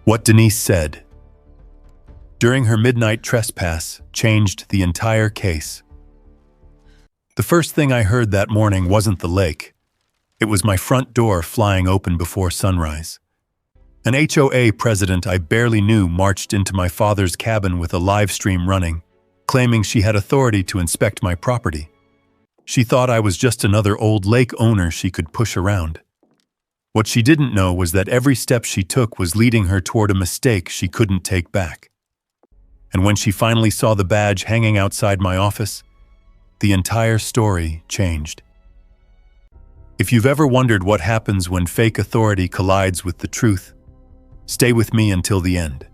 What Denise said during her midnight trespass changed the entire case. The first thing I heard that morning wasn't the lake. It was my front door flying open before sunrise. An HOA president I barely knew marched into my father's cabin with a live stream running, claiming she had authority to inspect my property. She thought I was just another old lake owner she could push around. What she didn't know was that every step she took was leading her toward a mistake she couldn't take back. And when she finally saw the badge hanging outside my office, the entire story changed. If you've ever wondered what happens when fake authority collides with the truth, stay with me until the end.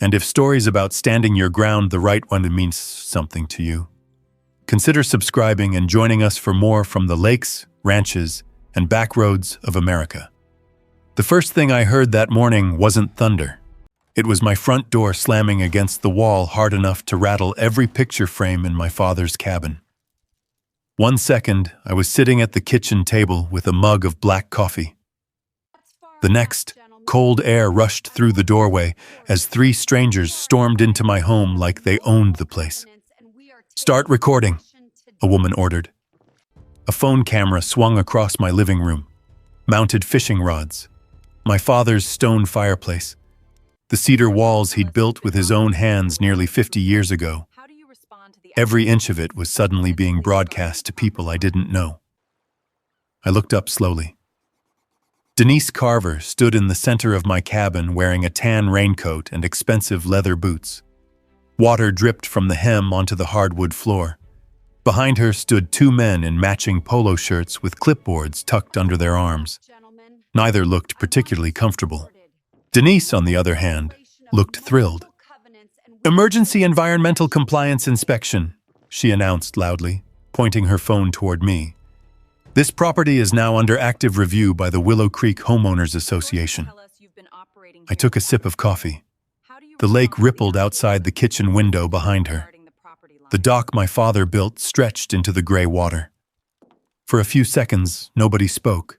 And if stories about standing your ground the right one means something to you, consider subscribing and joining us for more from the lakes, ranches, and back roads of America. The first thing I heard that morning wasn't thunder. It was my front door slamming against the wall hard enough to rattle every picture frame in my father's cabin. One second, I was sitting at the kitchen table with a mug of black coffee. The next, cold air rushed through the doorway as three strangers stormed into my home like they owned the place. "Start recording," a woman ordered. A phone camera swung across my living room, mounted fishing rods, my father's stone fireplace, the cedar walls he'd built with his own hands nearly 50 years ago. Every inch of it was suddenly being broadcast to people I didn't know. I looked up slowly. Denise Carver stood in the center of my cabin wearing a tan raincoat and expensive leather boots. Water dripped from the hem onto the hardwood floor. Behind her stood two men in matching polo shirts with clipboards tucked under their arms. Neither looked particularly comfortable. Denise, on the other hand, looked thrilled. "Emergency environmental compliance inspection," she announced loudly, pointing her phone toward me. "This property is now under active review by the Willow Creek Homeowners Association." I took a sip of coffee. The lake rippled outside the kitchen window behind her. The dock my father built stretched into the gray water. For a few seconds, nobody spoke.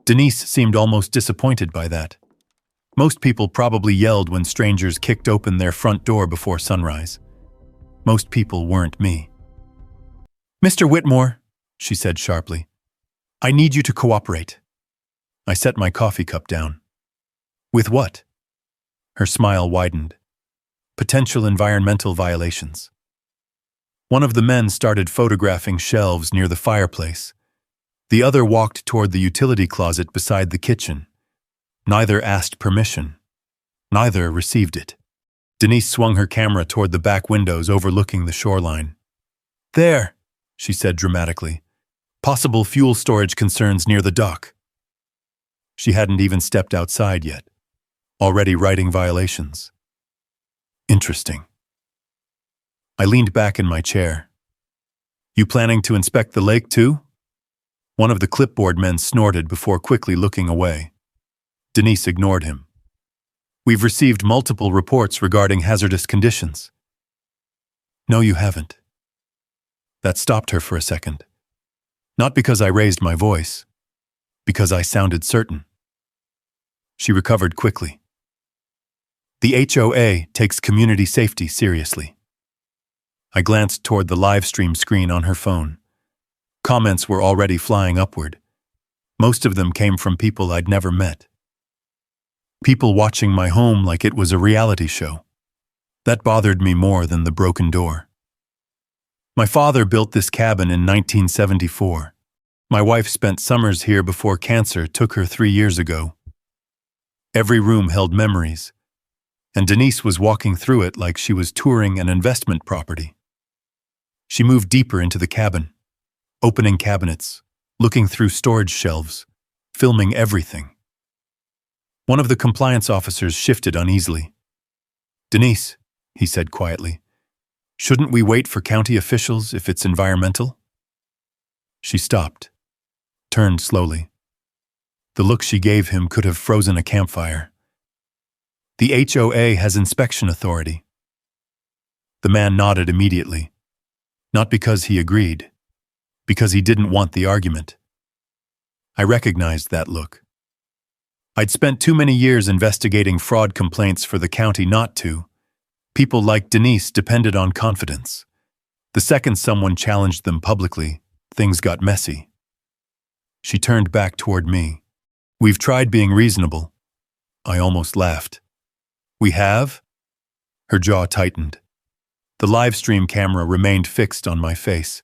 Denise seemed almost disappointed by that. Most people probably yelled when strangers kicked open their front door before sunrise. Most people weren't me. "Mr. Whitmore," she said sharply, "I need you to cooperate." I set my coffee cup down. "With what?" Her smile widened. "Potential environmental violations." One of the men started photographing shelves near the fireplace. The other walked toward the utility closet beside the kitchen. Neither asked permission. Neither received it. Denise swung her camera toward the back windows overlooking the shoreline. "There," she said dramatically. "Possible fuel storage concerns near the dock." She hadn't even stepped outside yet. Already writing violations. Interesting. I leaned back in my chair. "You planning to inspect the lake too?" One of the clipboard men snorted before quickly looking away. Denise ignored him. "We've received multiple reports regarding hazardous conditions." "No, you haven't." That stopped her for a second. Not because I raised my voice, because I sounded certain. She recovered quickly. "The HOA takes community safety seriously." I glanced toward the live stream screen on her phone. Comments were already flying upward. Most of them came from people I'd never met. People watching my home like it was a reality show. That bothered me more than the broken door. My father built this cabin in 1974. My wife spent summers here before cancer took her 3 years ago. Every room held memories, and Denise was walking through it like she was touring an investment property. She moved deeper into the cabin, opening cabinets, looking through storage shelves, filming everything. One of the compliance officers shifted uneasily. "Denise," he said quietly, "shouldn't we wait for county officials if it's environmental?" She stopped, turned slowly. The look she gave him could have frozen a campfire. "The HOA has inspection authority." The man nodded immediately. Not because he agreed, because he didn't want the argument. I recognized that look. I'd spent too many years investigating fraud complaints for the county not to. People like Denise depended on confidence. The second someone challenged them publicly, things got messy. She turned back toward me. "We've tried being reasonable." I almost laughed. "We have?" Her jaw tightened. The live stream camera remained fixed on my face.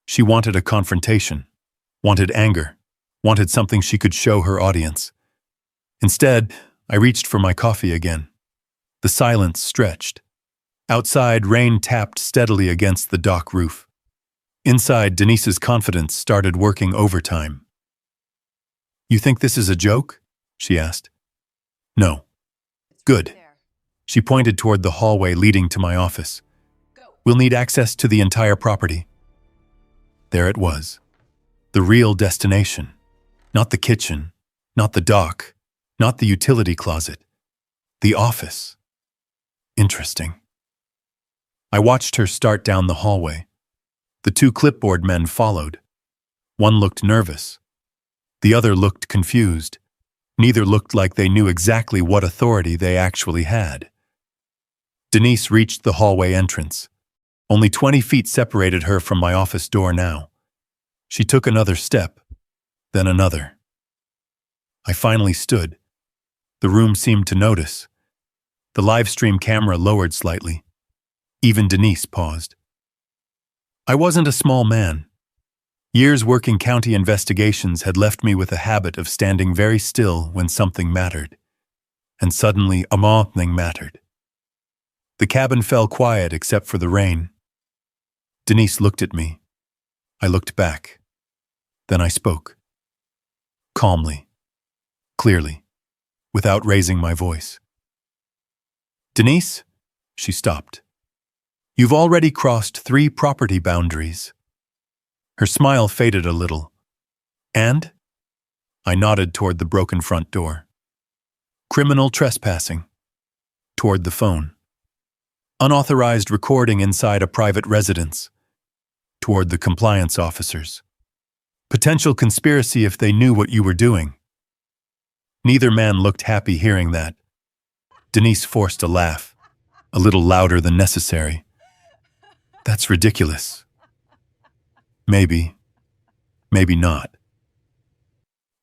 She wanted a confrontation, wanted anger, wanted something she could show her audience. Instead, I reached for my coffee again. The silence stretched. Outside, rain tapped steadily against the dock roof. Inside, Denise's confidence started working overtime. "You think this is a joke?" she asked. "No." "Good." She pointed toward the hallway leading to my office. "We'll need access to the entire property." There it was. The real destination. Not the kitchen, not the dock, not the utility closet. The office. Interesting. I watched her start down the hallway. The two clipboard men followed. One looked nervous. The other looked confused. Neither looked like they knew exactly what authority they actually had. Denise reached the hallway entrance. Only 20 feet separated her from my office door now. She took another step, then another. I finally stood. The room seemed to notice. The live stream camera lowered slightly. Even Denise paused. I wasn't a small man. Years working county investigations had left me with a habit of standing very still when something mattered. And suddenly, a thing mattered. The cabin fell quiet except for the rain. Denise looked at me. I looked back. Then I spoke. Calmly. Clearly. Without raising my voice. "Denise?" She stopped. "You've already crossed 3 property boundaries." Her smile faded a little. "And?" I nodded toward the broken front door. "Criminal trespassing." Toward the phone. "Unauthorized recording inside a private residence." Toward the compliance officers. "Potential conspiracy if they knew what you were doing." Neither man looked happy hearing that. Denise forced a laugh, a little louder than necessary. "That's ridiculous." Maybe. Maybe not.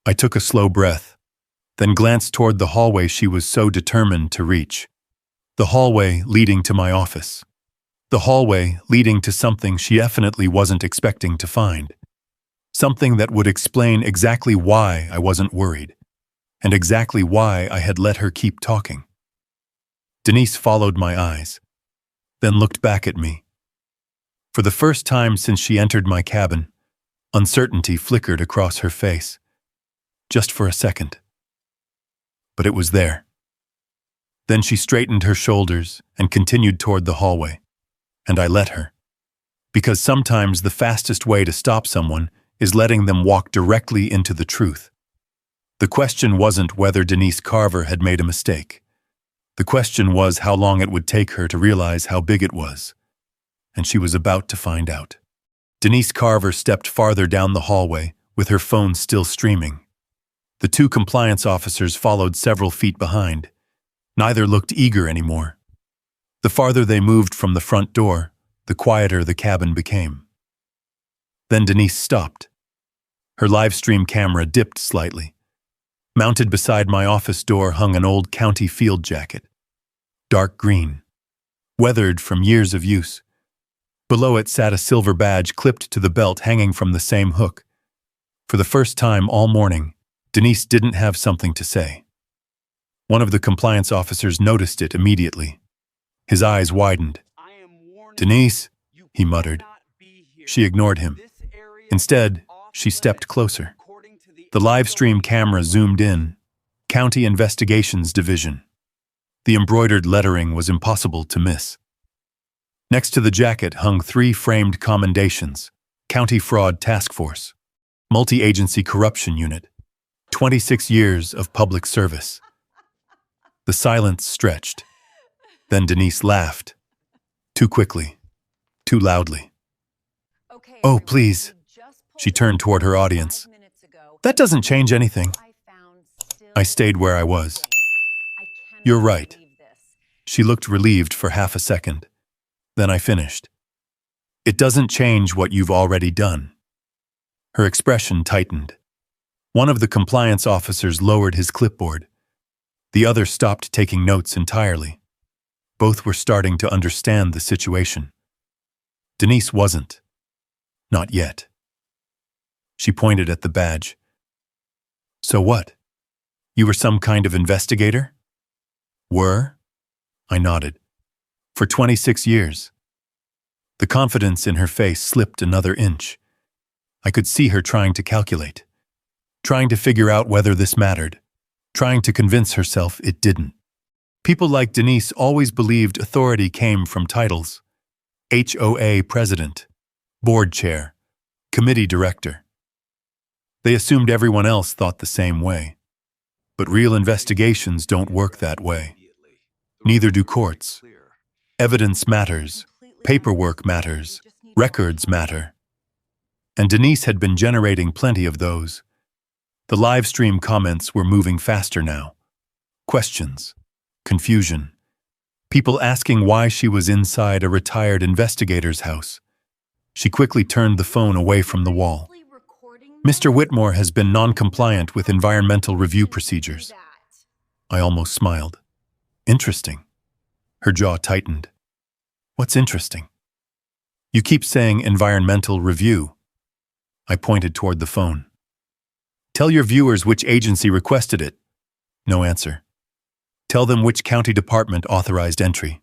I took a slow breath, then glanced toward the hallway she was so determined to reach. The hallway leading to my office. The hallway leading to something she definitely wasn't expecting to find. Something that would explain exactly why I wasn't worried, and exactly why I had let her keep talking. Denise followed my eyes, then looked back at me. For the first time since she entered my cabin, uncertainty flickered across her face. Just for a second. But it was there. Then she straightened her shoulders and continued toward the hallway. And I let her. Because sometimes the fastest way to stop someone is letting them walk directly into the truth. The question wasn't whether Denise Carver had made a mistake. The question was how long it would take her to realize how big it was. And she was about to find out. Denise Carver stepped farther down the hallway, with her phone still streaming. The 2 compliance officers followed several feet behind. Neither looked eager anymore. The farther they moved from the front door, the quieter the cabin became. Then Denise stopped. Her live stream camera dipped slightly. Mounted beside my office door hung an old county field jacket. Dark green. Weathered from years of use. Below it sat a silver badge clipped to the belt hanging from the same hook. For the first time all morning, Denise didn't have something to say. One of the compliance officers noticed it immediately. His eyes widened. "Denise," he muttered. She ignored him. Instead, she stepped closer. The live stream camera zoomed in. County Investigations Division. The embroidered lettering was impossible to miss. Next to the jacket hung 3 framed commendations. County Fraud Task Force. Multi-Agency Corruption Unit. 26 years of public service. The silence stretched. Then Denise laughed. Too quickly. Too loudly. "Oh, please." She turned toward her audience. "That doesn't change anything." I stayed where I was. You're right. She looked relieved for half a second. Then I finished. It doesn't change what you've already done. Her expression tightened. One of the compliance officers lowered his clipboard. The other stopped taking notes entirely. Both were starting to understand the situation. Denise wasn't. Not yet. She pointed at the badge. So what? You were some kind of investigator? Were? I nodded. For 26 years. The confidence in her face slipped another inch. I could see her trying to calculate, trying to figure out whether this mattered, trying to convince herself it didn't. People like Denise always believed authority came from titles. HOA president, board chair, committee director. They assumed everyone else thought the same way. But real investigations don't work that way. Neither do courts. Evidence matters. Paperwork matters. Records matter. And Denise had been generating plenty of those. The live stream comments were moving faster now. Questions. Confusion. People asking why she was inside a retired investigator's house. She quickly turned the phone away from the wall. Mr. Whitmore has been non-compliant with environmental review procedures. I almost smiled. Interesting. Her jaw tightened. What's interesting? You keep saying environmental review. I pointed toward the phone. Tell your viewers which agency requested it. No answer. Tell them which county department authorized entry.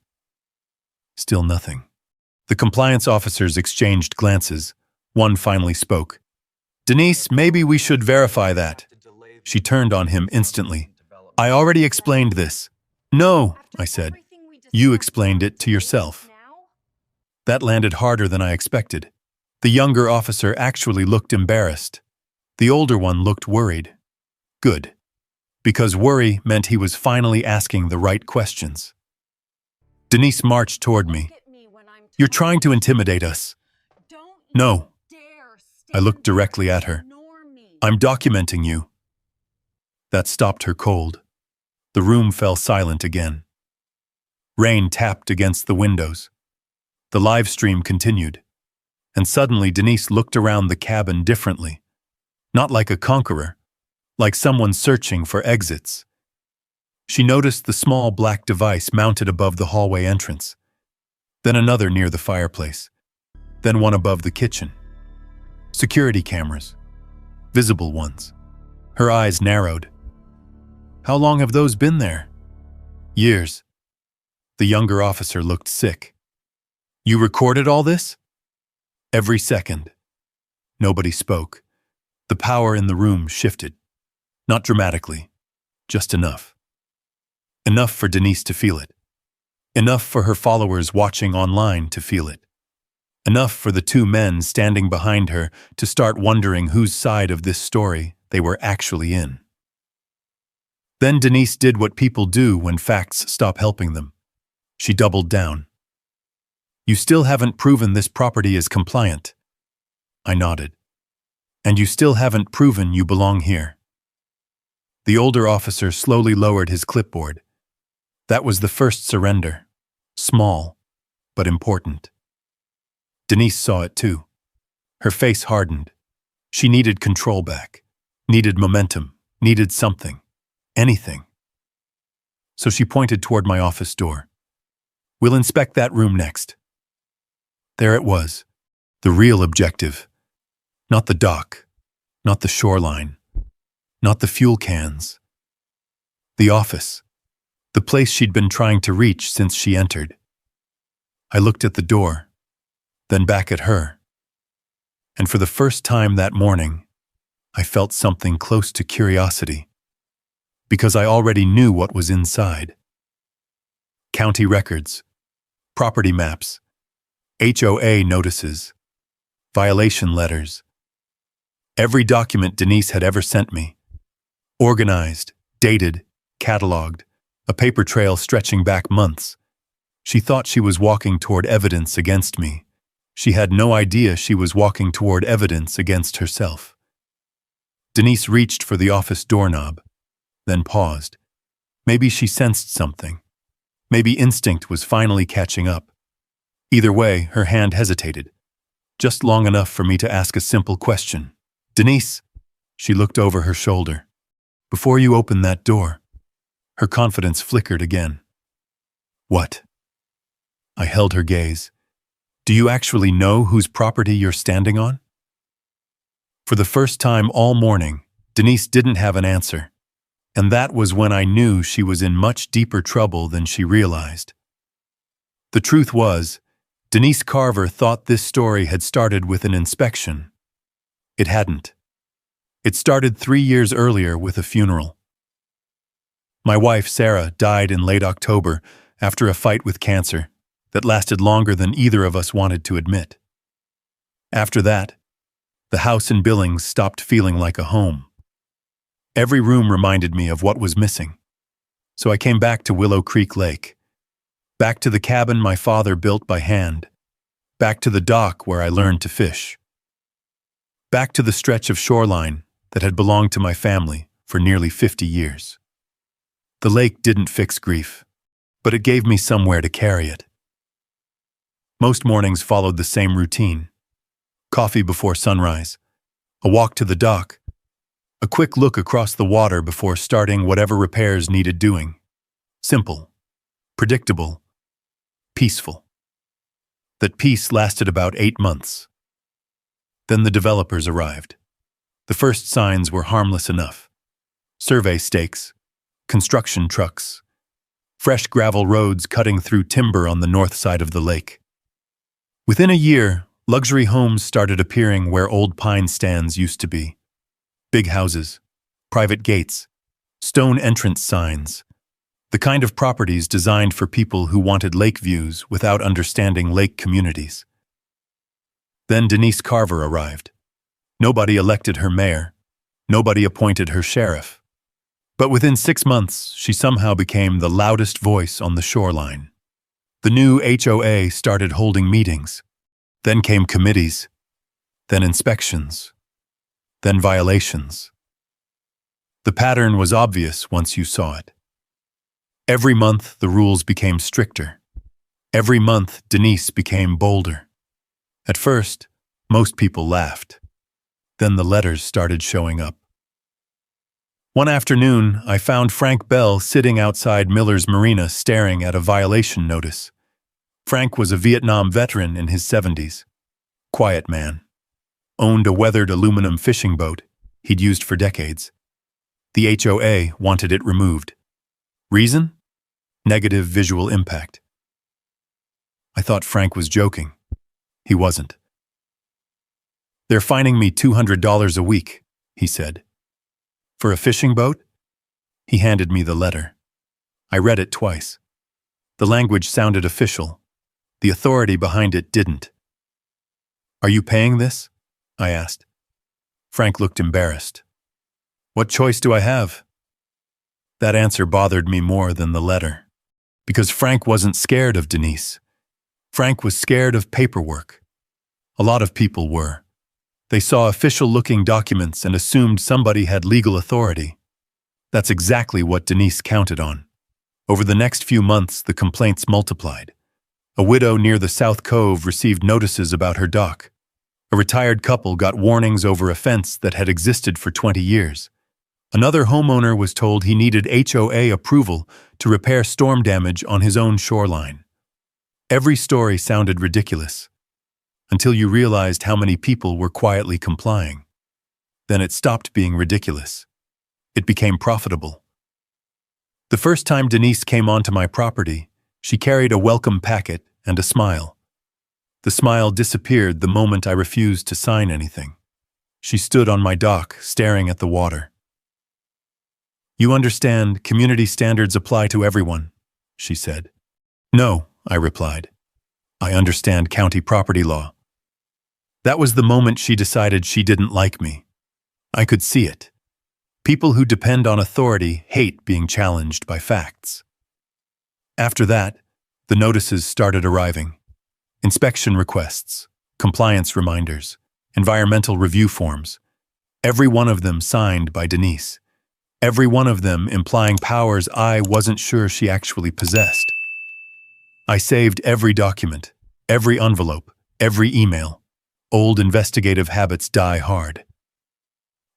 Still nothing. The compliance officers exchanged glances. One finally spoke. Denise, maybe we should verify that. She turned on him instantly. I already explained this. No, I said. You explained it to yourself. That landed harder than I expected. The younger officer actually looked embarrassed. The older one looked worried. Good. Because worry meant he was finally asking the right questions. Denise marched toward me. You're trying to intimidate us. No. I looked directly at her. I'm documenting you. That stopped her cold. The room fell silent again. Rain tapped against the windows. The live stream continued. And suddenly Denise looked around the cabin differently. Not like a conqueror, like someone searching for exits. She noticed the small black device mounted above the hallway entrance. Then another near the fireplace. Then one above the kitchen. Security cameras. Visible ones. Her eyes narrowed. How long have those been there? Years. The younger officer looked sick. You recorded all this? Every second. Nobody spoke. The power in the room shifted. Not dramatically, just enough. Enough for Denise to feel it. Enough for her followers watching online to feel it. Enough for the two men standing behind her to start wondering whose side of this story they were actually in. Then Denise did what people do when facts stop helping them. She doubled down. You still haven't proven this property is compliant. I nodded. And you still haven't proven you belong here. The older officer slowly lowered his clipboard. That was the first surrender. Small, but important. Denise saw it too. Her face hardened. She needed control back, needed momentum, needed something, anything. So she pointed toward my office door. We'll inspect that room next. There it was, the real objective. Not the dock, not the shoreline, not the fuel cans. The office, the place she'd been trying to reach since she entered. I looked at the door, then back at her. And for the first time that morning, I felt something close to curiosity, because I already knew what was inside. County records, property maps, HOA notices, violation letters. Every document Denise had ever sent me. Organized, dated, cataloged, a paper trail stretching back months. She thought she was walking toward evidence against me. She had no idea she was walking toward evidence against herself. Denise reached for the office doorknob. then paused. Maybe she sensed something. Maybe instinct was finally catching up. Either way, her hand hesitated, just long enough for me to ask a simple question. "Denise," she looked over her shoulder. "Before you open that door." Her confidence flickered again. "What?" I held her gaze. "Do you actually know whose property you're standing on?" For the first time all morning, Denise didn't have an answer, and that was when I knew she was in much deeper trouble than she realized. The truth was, Denise Carver thought this story had started with an inspection. It hadn't. It started 3 years earlier with a funeral. My wife, Sarah, died in late October after a fight with cancer that lasted longer than either of us wanted to admit. After that, the house in Billings stopped feeling like a home. Every room reminded me of what was missing. So I came back to Willow Creek Lake. Back to the cabin my father built by hand. Back to the dock where I learned to fish. Back to the stretch of shoreline that had belonged to my family for nearly 50 years. The lake didn't fix grief, but it gave me somewhere to carry it. Most mornings followed the same routine. Coffee before sunrise, a walk to the dock, a quick look across the water before starting whatever repairs needed doing. Simple, predictable, peaceful. That peace lasted about 8 months. Then the developers arrived. The first signs were harmless enough. Survey stakes, construction trucks, fresh gravel roads cutting through timber on the north side of the lake. Within a year, luxury homes started appearing where old pine stands used to be. Big houses, private gates, stone entrance signs. The kind of properties designed for people who wanted lake views without understanding lake communities. Then Denise Carver arrived. Nobody elected her mayor. Nobody appointed her sheriff. But within 6 months, she somehow became the loudest voice on the shoreline. The new HOA started holding meetings. Then came committees. Then inspections. Then violations. The pattern was obvious once you saw it. Every month, the rules became stricter. Every month, Denise became bolder. At first, most people laughed. Then the letters started showing up. One afternoon, I found Frank Bell sitting outside Miller's Marina staring at a violation notice. Frank was a Vietnam veteran in his 70s. Quiet man. Owned a weathered aluminum fishing boat he'd used for decades. The HOA wanted it removed. Reason? Negative visual impact. I thought Frank was joking. He wasn't. "They're fining me $200 a week," he said. "For a fishing boat?" He handed me the letter. I read it twice. The language sounded official. The authority behind it didn't. "Are you paying this?" I asked. Frank looked embarrassed. "What choice do I have?" That answer bothered me more than the letter. Because Frank wasn't scared of Denise. Frank was scared of paperwork. A lot of people were. They saw official-looking documents and assumed somebody had legal authority. That's exactly what Denise counted on. Over the next few months, the complaints multiplied. A widow near the South Cove received notices about her dock. A retired couple got warnings over a fence that had existed for 20 years. Another homeowner was told he needed HOA approval to repair storm damage on his own shoreline. Every story sounded ridiculous, until you realized how many people were quietly complying. Then it stopped being ridiculous. It became profitable. The first time Denise came onto my property, she carried a welcome packet and a smile. The smile disappeared the moment I refused to sign anything. She stood on my dock, staring at the water. "You understand, community standards apply to everyone," she said. "No," I replied. "I understand county property law." That was the moment she decided she didn't like me. I could see it. People who depend on authority hate being challenged by facts. After that, the notices started arriving. Inspection requests, compliance reminders, environmental review forms. Every one of them signed by Denise. every one of them implying powers I wasn't sure she actually possessed. I saved every document, every envelope, every email. Old investigative habits die hard.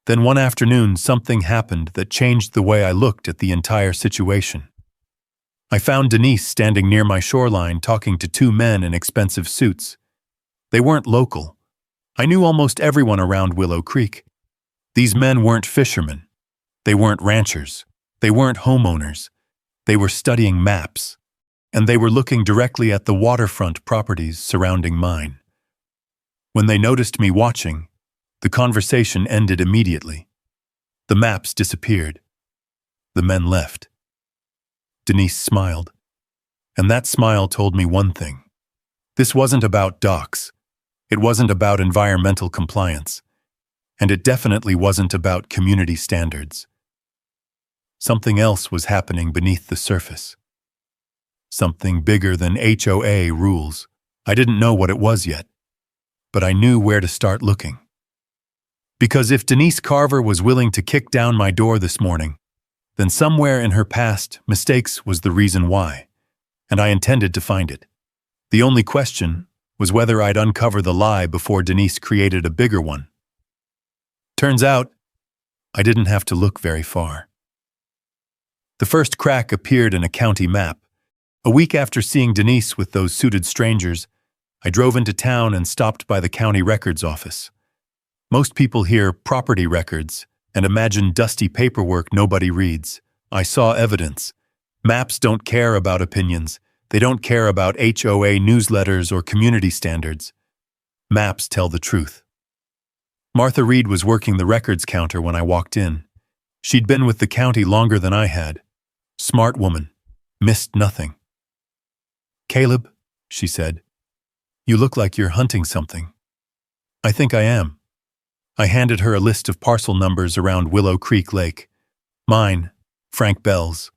Then one afternoon, something happened that changed the way I looked at the entire situation. I found Denise standing near my shoreline talking to two men in expensive suits. They weren't local. I knew almost everyone around Willow Creek. These men weren't fishermen. They weren't ranchers. They weren't homeowners. They were studying maps. And they were looking directly at the waterfront properties surrounding mine. When they noticed me watching, the conversation ended immediately. The maps disappeared. The men left. Denise smiled. And that smile told me one thing. This wasn't about docks. It wasn't about environmental compliance. And it definitely wasn't about community standards. Something else was happening beneath the surface. Something bigger than HOA rules. I didn't know what it was yet, but I knew where to start looking. Because if Denise Carver was willing to kick down my door this morning, then somewhere in her past, mistakes was the reason why, and I intended to find it. The only question was whether I'd uncover the lie before Denise created a bigger one. Turns out, I didn't have to look very far. The first crack appeared in a county map. A week after seeing Denise with those suited strangers, I drove into town and stopped by the county records office. Most people hear property records and imagine dusty paperwork nobody reads. I saw evidence. Maps don't care about opinions. They don't care about HOA newsletters or community standards. Maps tell the truth. Martha Reed was working the records counter when I walked in. She'd been with the county longer than I had. Smart woman. Missed nothing. "Caleb," she said, "you look like you're hunting something." "I think I am." I handed her a list of parcel numbers around Willow Creek Lake. Mine, Frank Bell's,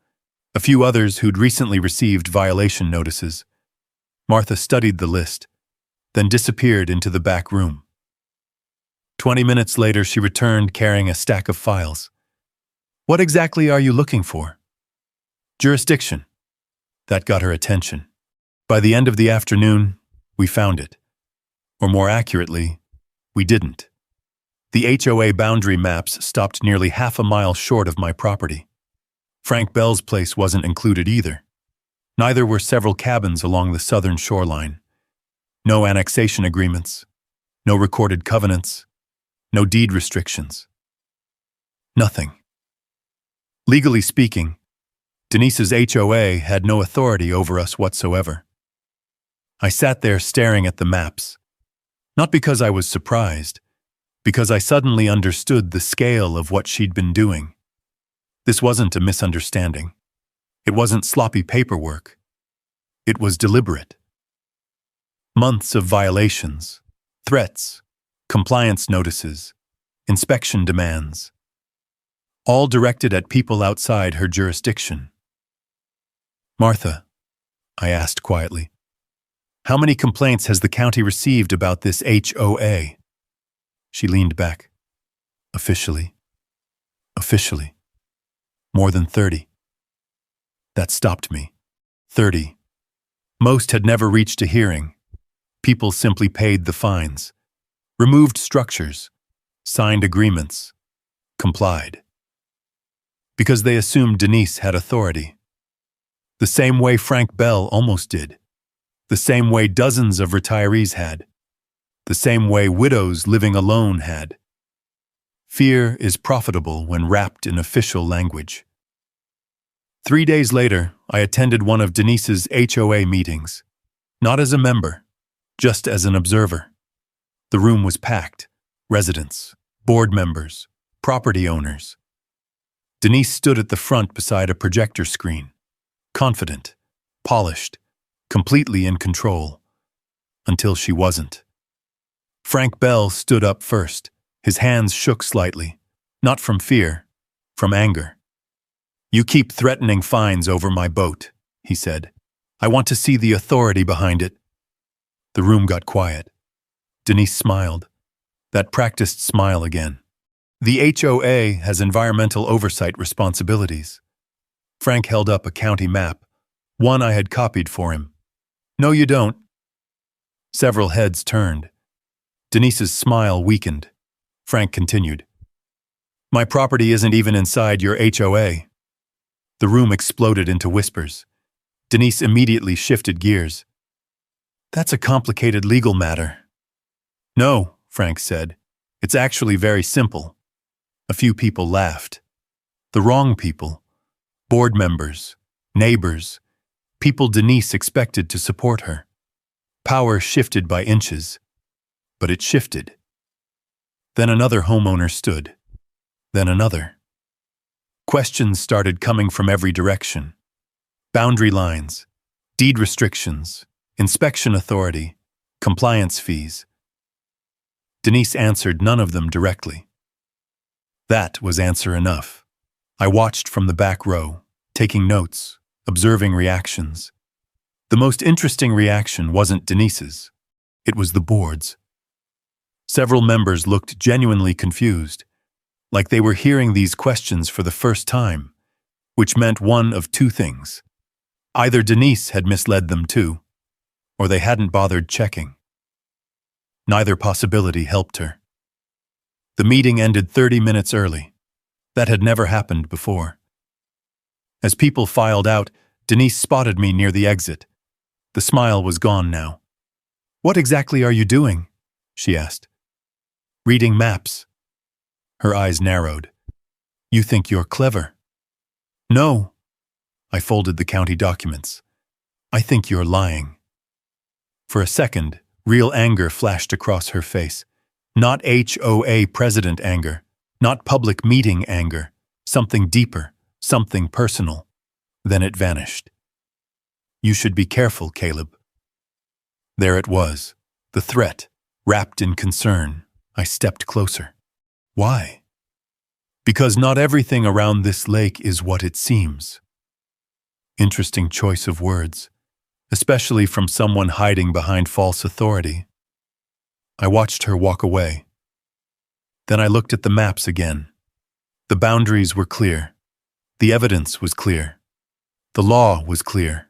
a few others who'd recently received violation notices. Martha studied the list, then disappeared into the back room. 20 minutes later, she returned carrying a stack of files. "What exactly are you looking for?" "Jurisdiction." That got her attention. By the end of the afternoon, we found it. Or more accurately, we didn't. The HOA boundary maps stopped nearly half a mile short of my property. Frank Bell's place wasn't included either. Neither were several cabins along the southern shoreline. No annexation agreements, no recorded covenants, no deed restrictions. Nothing. Legally speaking, Denise's HOA had no authority over us whatsoever. I sat there staring at the maps, not because I was surprised, because I suddenly understood the scale of what she'd been doing. This wasn't a misunderstanding. It wasn't sloppy paperwork. It was deliberate. Months of violations, threats, compliance notices, inspection demands, all directed at people outside her jurisdiction. "Martha," I asked quietly, "how many complaints has the county received about this HOA?" She leaned back. Officially. More than 30. That stopped me. 30. Most had never reached a hearing. People simply paid the fines, removed structures, signed agreements, complied. Because they assumed Denise had authority. The same way Frank Bell almost did. The same way dozens of retirees had. The same way widows living alone had. Fear is profitable when wrapped in official language. 3 days later, I attended one of Denise's HOA meetings. Not as a member, just as an observer. The room was packed. Residents, board members, property owners. Denise stood at the front beside a projector screen. Confident, polished, completely in control. Until she wasn't. Frank Bell stood up first. His hands shook slightly. Not from fear, from anger. "You keep threatening fines over my boat," he said. "I want to see the authority behind it." The room got quiet. Denise smiled. That practiced smile again. The HOA has environmental oversight responsibilities. Frank held up a county map, one I had copied for him. No, you don't. Several heads turned. Denise's smile weakened. Frank continued. My property isn't even inside your HOA. The room exploded into whispers. Denise immediately shifted gears. That's a complicated legal matter. No, Frank said. It's actually very simple. A few people laughed. The wrong people. Board members, neighbors, people Denise expected to support her. Power shifted by inches. But it shifted. Then another homeowner stood. Then another. Questions started coming from every direction. Boundary lines, deed restrictions, inspection authority, compliance fees. Denise answered none of them directly. That was answer enough. I watched from the back row, taking notes, observing reactions. The most interesting reaction wasn't Denise's. It was the board's. Several members looked genuinely confused, like they were hearing these questions for the first time, which meant one of two things. Either Denise had misled them too, or they hadn't bothered checking. Neither possibility helped her. The meeting ended 30 minutes early. That had never happened before. As people filed out, Denise spotted me near the exit. The smile was gone now. What exactly are you doing? She asked. Reading maps. Her eyes narrowed. You think you're clever? No. I folded the county documents. I think you're lying. For a second, real anger flashed across her face. Not HOA president anger, not public meeting anger, something deeper, something personal. Then it vanished. You should be careful, Caleb. There it was, the threat, wrapped in concern. I stepped closer. Why? Because not everything around this lake is what it seems. Interesting choice of words, especially from someone hiding behind false authority. I watched her walk away. Then I looked at the maps again. The boundaries were clear. The evidence was clear. The law was clear.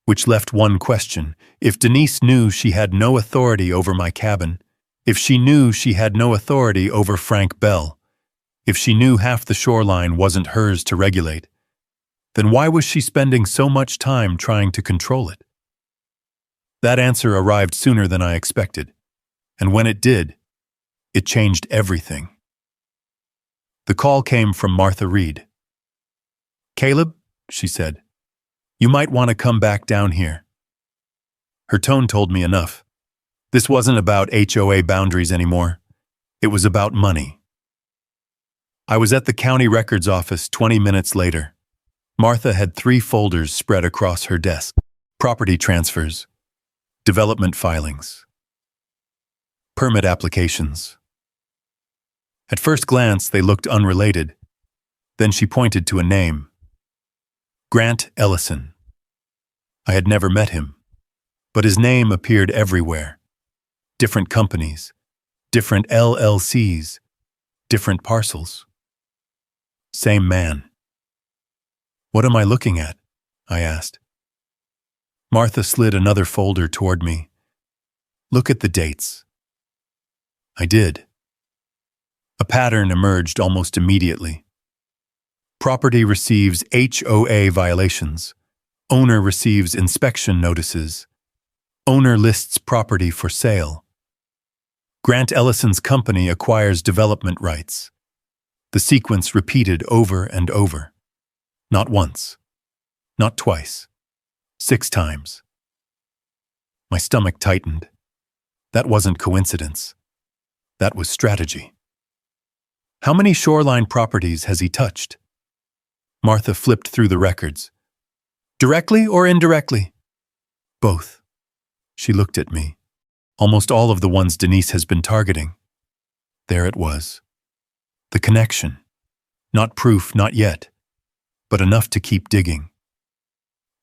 Which left one question. If Denise knew she had no authority over my cabin, if she knew she had no authority over Frank Bell, if she knew half the shoreline wasn't hers to regulate, then why was she spending so much time trying to control it? That answer arrived sooner than I expected, and when it did, it changed everything. The call came from Martha Reed. Caleb, she said, you might want to come back down here. Her tone told me enough. This wasn't about HOA boundaries anymore. It was about money. I was at the county records office 20 minutes later. Martha had 3 folders spread across her desk. Property transfers, development filings, permit applications. At first glance, they looked unrelated. Then she pointed to a name. Grant Ellison. I had never met him, but his name appeared everywhere. Different companies, different LLCs, different parcels. Same man. What am I looking at? I asked. Martha slid another folder toward me. Look at the dates. I did. A pattern emerged almost immediately. Property receives HOA violations. Owner receives inspection notices. Owner lists property for sale. Grant Ellison's company acquires development rights. The sequence repeated over and over. Not once. Not twice. 6 times. My stomach tightened. That wasn't coincidence. That was strategy. How many shoreline properties has he touched? Martha flipped through the records. Directly or indirectly? Both. She looked at me. Almost all of the ones Denise has been targeting. There it was. The connection. Not proof, not yet, but enough to keep digging.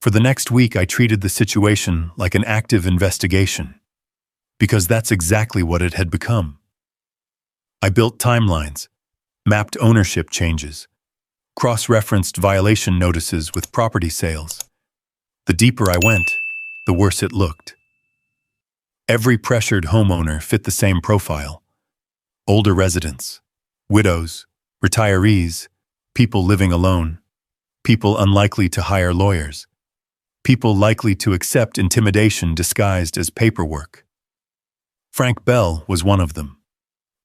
For the next week, I treated the situation like an active investigation, because that's exactly what it had become. I built timelines, mapped ownership changes, cross-referenced violation notices with property sales. The deeper I went, the worse it looked. Every pressured homeowner fit the same profile: older residents, widows, retirees, people living alone, people unlikely to hire lawyers, people likely to accept intimidation disguised as paperwork. Frank Bell was one of them.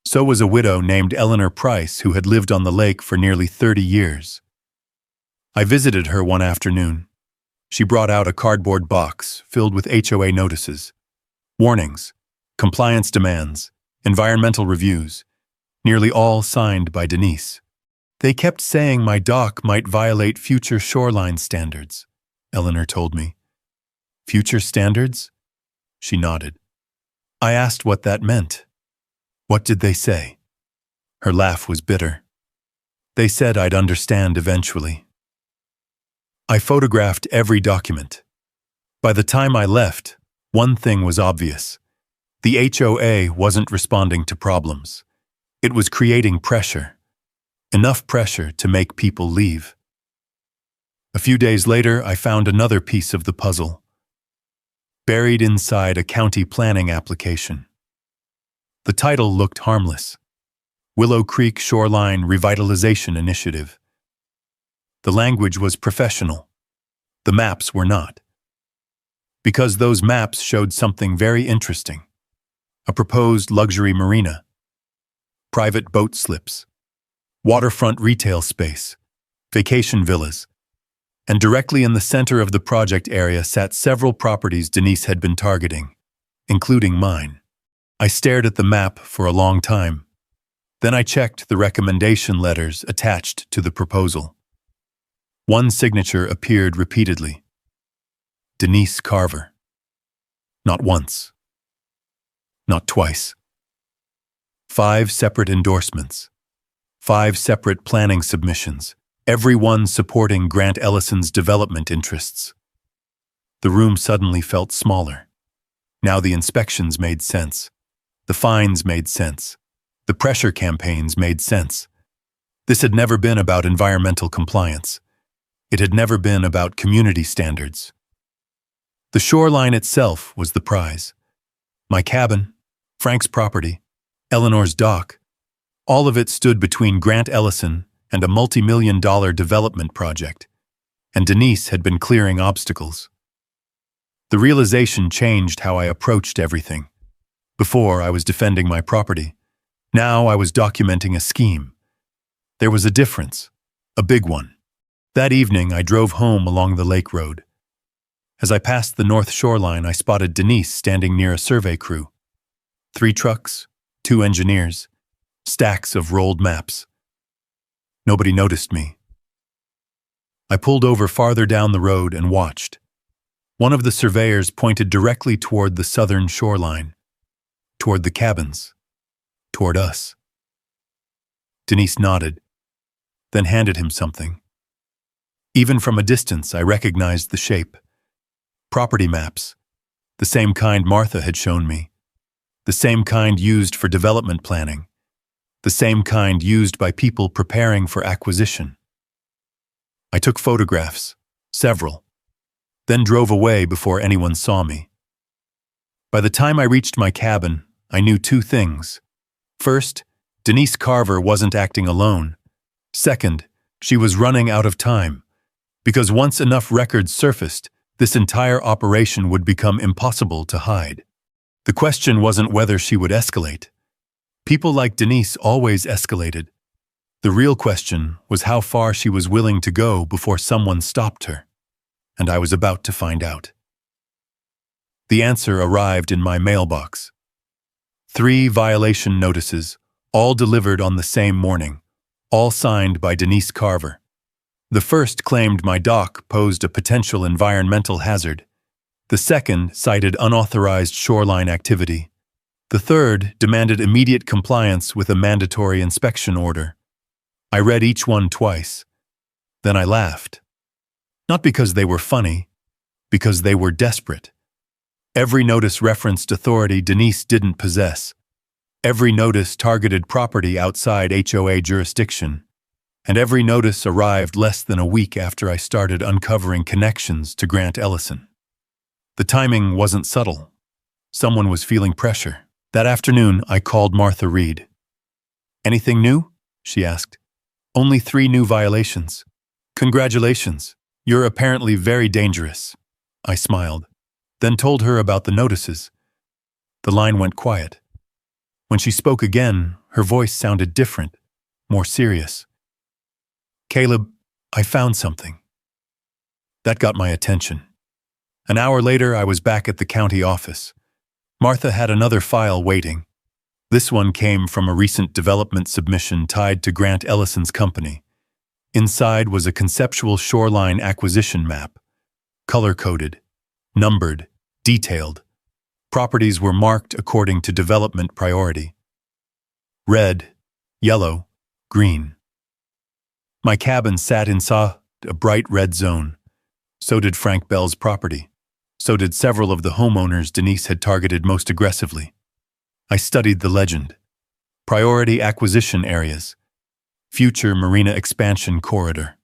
So was a widow named Eleanor Price who had lived on the lake for nearly 30 years. I visited her one afternoon. She brought out a cardboard box filled with HOA notices, warnings, compliance demands, environmental reviews, nearly all signed by Denise. They kept saying my dock might violate future shoreline standards, Eleanor told me. Future standards? She nodded. I asked what that meant. What did they say? Her laugh was bitter. They said I'd understand eventually. I photographed every document. By the time I left, one thing was obvious. The HOA wasn't responding to problems. It was creating pressure. Enough pressure to make people leave. A few days later, I found another piece of the puzzle, buried inside a county planning application. The title looked harmless: Willow Creek Shoreline Revitalization Initiative. The language was professional. The maps were not. Because those maps showed something very interesting: a proposed luxury marina, private boat slips, waterfront retail space, vacation villas, and directly in the center of the project area sat several properties Denise had been targeting, including mine. I stared at the map for a long time. Then I checked the recommendation letters attached to the proposal. One signature appeared repeatedly: Denise Carver. Not once. Not twice. 5 separate endorsements. 5 separate planning submissions, every one supporting Grant Ellison's development interests. The room suddenly felt smaller. Now the inspections made sense. The fines made sense. The pressure campaigns made sense. This had never been about environmental compliance. It had never been about community standards. The shoreline itself was the prize. My cabin, Frank's property, Eleanor's dock, all of it stood between Grant Ellison and a multi-million-dollar development project, and Denise had been clearing obstacles. The realization changed how I approached everything. Before, I was defending my property. Now I was documenting a scheme. There was a difference, a big one. That evening, I drove home along the lake road. As I passed the north shoreline, I spotted Denise standing near a survey crew. 3 trucks, 2 engineers, stacks of rolled maps. Nobody noticed me. I pulled over farther down the road and watched. One of the surveyors pointed directly toward the southern shoreline, toward the cabins, toward us. Denise nodded, then handed him something. Even from a distance, I recognized the shape. Property maps, the same kind Martha had shown me, the same kind used for development planning, the same kind used by people preparing for acquisition. I took photographs, several, then drove away before anyone saw me. By the time I reached my cabin, I knew 2 things. First, Denise Carver wasn't acting alone. Second, she was running out of time, because once enough records surfaced, this entire operation would become impossible to hide. The question wasn't whether she would escalate. People like Denise always escalated. The real question was how far she was willing to go before someone stopped her, and I was about to find out. The answer arrived in my mailbox. 3 violation notices, all delivered on the same morning, all signed by Denise Carver. The first claimed my dock posed a potential environmental hazard. The second cited unauthorized shoreline activity. The third demanded immediate compliance with a mandatory inspection order. I read each one twice. Then I laughed. Not because they were funny, because they were desperate. Every notice referenced authority Denise didn't possess. Every notice targeted property outside HOA jurisdiction, and every notice arrived less than a week after I started uncovering connections to Grant Ellison. The timing wasn't subtle. Someone was feeling pressure. That afternoon, I called Martha Reed. "Anything new?" she asked. "Only 3 new violations." "Congratulations. You're apparently very dangerous." I smiled, then told her about the notices. The line went quiet. When she spoke again, her voice sounded different, more serious. "Caleb, I found something." That got my attention. An hour later, I was back at the county office. Martha had another file waiting. This one came from a recent development submission tied to Grant Ellison's company. Inside was a conceptual shoreline acquisition map, color-coded, numbered, detailed. Properties were marked according to development priority. Red, yellow, green. My cabin sat inside a bright red zone. So did Frank Bell's property. So did several of the homeowners Denise had targeted most aggressively. I studied the legend. Priority acquisition areas. Future marina expansion corridor.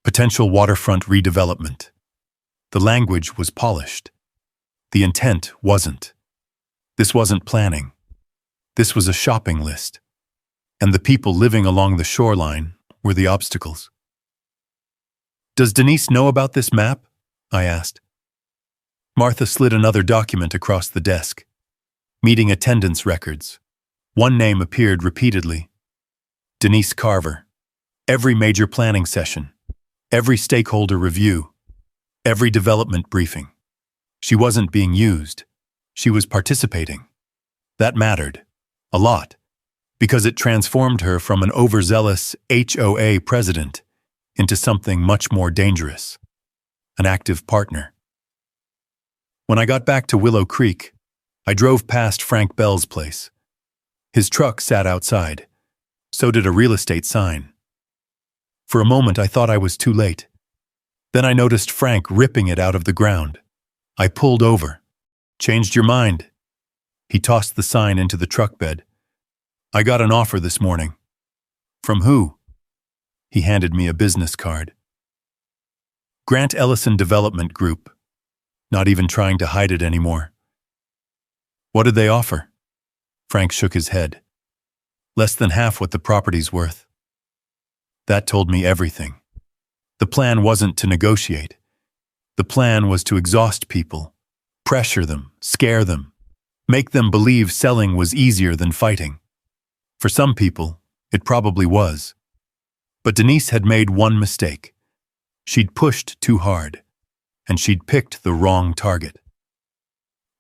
Potential waterfront redevelopment. The language was polished. The intent wasn't. This wasn't planning. This was a shopping list. And the people living along the shoreline were the obstacles. "Does Denise know about this map?" I asked. Martha slid another document across the desk. Meeting attendance records. One name appeared repeatedly. Denise Carver. Every major planning session. Every stakeholder review. Every development briefing. She wasn't being used. She was participating. That mattered. A lot. Because it transformed her from an overzealous HOA president into something much more dangerous. An active partner. When I got back to Willow Creek, I drove past Frank Bell's place. His truck sat outside. So did a real estate sign. For a moment, I thought I was too late. Then I noticed Frank ripping it out of the ground. I pulled over. "Changed your mind?" He tossed the sign into the truck bed. "I got an offer this morning." "From who?" He handed me a business card. Grant Ellison Development Group. Not even trying to hide it anymore. "What did they offer?" Frank shook his head. "Less than half what the property's worth." That told me everything. The plan wasn't to negotiate. The plan was to exhaust people, pressure them, scare them, make them believe selling was easier than fighting. For some people, it probably was. But Denise had made one mistake. She'd pushed too hard, and she'd picked the wrong target.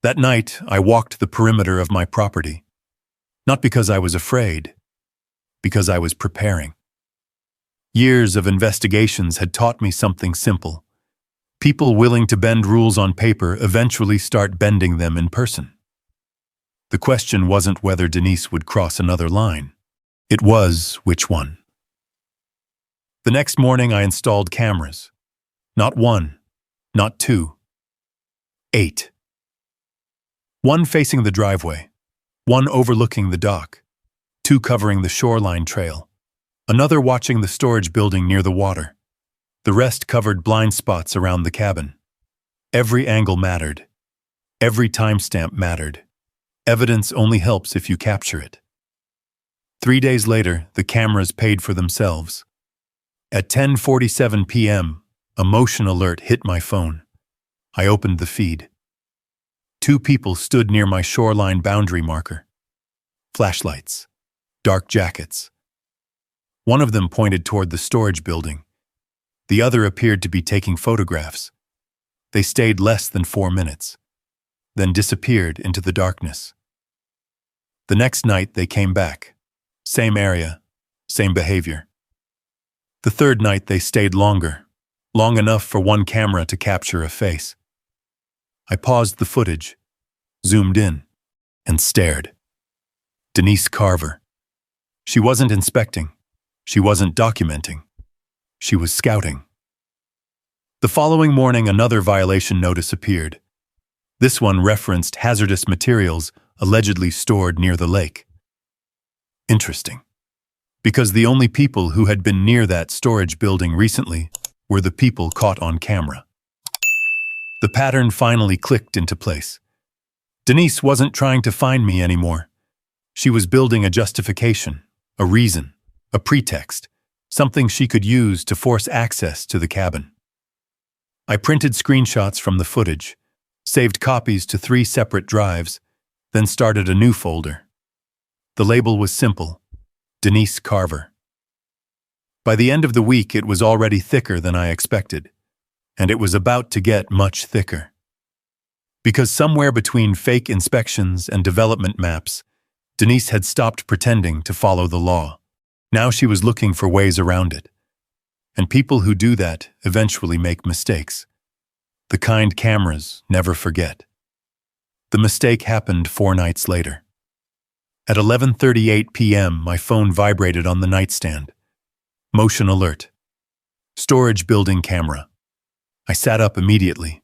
That night, I walked the perimeter of my property. Not because I was afraid, because I was preparing. Years of investigations had taught me something simple. People willing to bend rules on paper eventually start bending them in person. The question wasn't whether Denise would cross another line. It was which one. The next morning, I installed cameras. Not 1, not 2. 8. One facing the driveway, one overlooking the dock, 2 covering the shoreline trail, another watching the storage building near the water. The rest covered blind spots around the cabin. Every angle mattered. Every timestamp mattered. Evidence only helps if you capture it. 3 days later, the cameras paid for themselves. At 10:47 p.m., a motion alert hit my phone. I opened the feed. 2 people stood near my shoreline boundary marker. Flashlights. Dark jackets. One of them pointed toward the storage building. The other appeared to be taking photographs. They stayed less than 4 minutes, then disappeared into the darkness. The next night they came back. Same area, same behavior. The third night they stayed longer, long enough for one camera to capture a face. I paused the footage, zoomed in, and stared. Denise Carver. She wasn't inspecting. She wasn't documenting. She was scouting. The following morning, another violation notice appeared. This one referenced hazardous materials allegedly stored near the lake. Interesting. Because the only people who had been near that storage building recently were the people caught on camera. The pattern finally clicked into place. Denise wasn't trying to find me anymore. She was building a justification, a reason, a pretext, something she could use to force access to the cabin. I printed screenshots from the footage, saved copies to 3 separate drives, then started a new folder. The label was simple: Denise Carver. By the end of the week, it was already thicker than I expected, and it was about to get much thicker. Because somewhere between fake inspections and development maps, Denise had stopped pretending to follow the law. Now she was looking for ways around it. And people who do that eventually make mistakes. The kind cameras never forget. The mistake happened 4 nights later. At 11:38 p.m., my phone vibrated on the nightstand. Motion alert. Storage building camera. I sat up immediately.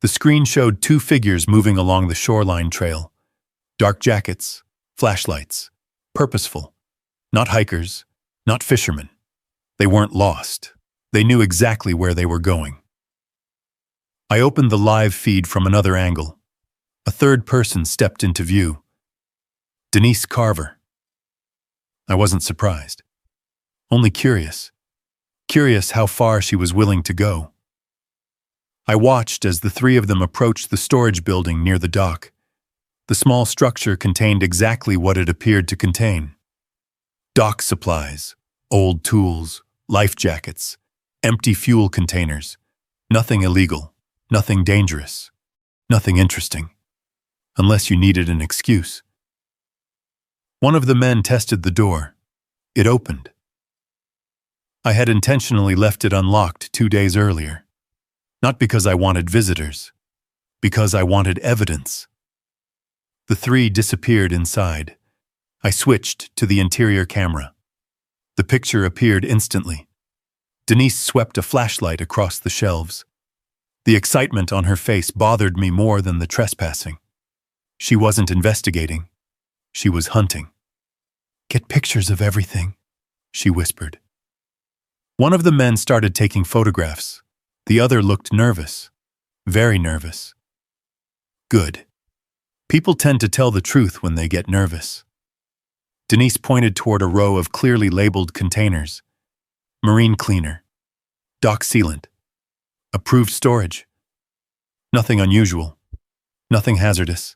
The screen showed 2 figures moving along the shoreline trail. Dark jackets, flashlights, purposeful. Not hikers, not fishermen. They weren't lost. They knew exactly where they were going. I opened the live feed from another angle. A third person stepped into view. Denise Carver. I wasn't surprised. Only curious. Curious how far she was willing to go. I watched as the 3 of them approached the storage building near the dock. The small structure contained exactly what it appeared to contain. Dock supplies, old tools, life jackets, empty fuel containers. Nothing illegal, nothing dangerous, nothing interesting. Unless you needed an excuse. One of the men tested the door. It opened. I had intentionally left it unlocked 2 days earlier. Not because I wanted visitors, because I wanted evidence. The 3 disappeared inside. I switched to the interior camera. The picture appeared instantly. Denise swept a flashlight across the shelves. The excitement on her face bothered me more than the trespassing. She wasn't investigating. She was hunting. "Get pictures of everything," she whispered. One of the men started taking photographs. The other looked nervous. Very nervous. Good. People tend to tell the truth when they get nervous. Denise pointed toward a row of clearly labeled containers. Marine cleaner. Dock sealant. Approved storage. Nothing unusual. Nothing hazardous.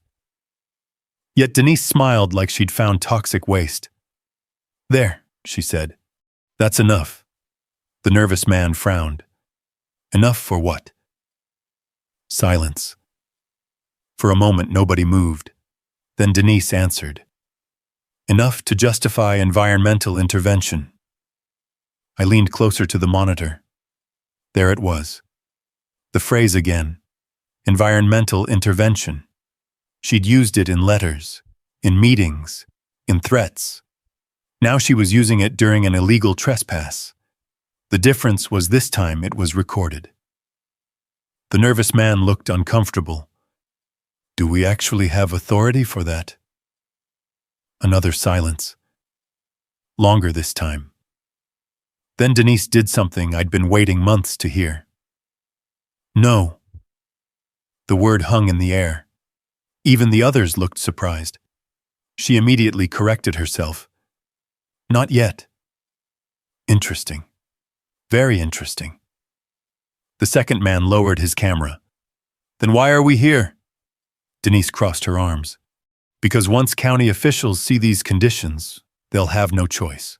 Yet Denise smiled like she'd found toxic waste. "There," she said. "That's enough." The nervous man frowned. Enough for what? Silence. For a moment, nobody moved. Then Denise answered. Enough to justify environmental intervention. I leaned closer to the monitor. There it was. The phrase again. Environmental intervention. She'd used it in letters, in meetings, in threats. Now she was using it during an illegal trespass. The difference was this time it was recorded. The nervous man looked uncomfortable. Do we actually have authority for that? Another silence. Longer this time. Then Denise did something I'd been waiting months to hear. No. The word hung in the air. Even the others looked surprised. She immediately corrected herself. Not yet. Interesting. Very interesting. The second man lowered his camera. Then why are we here? Denise crossed her arms. Because once county officials see these conditions, they'll have no choice.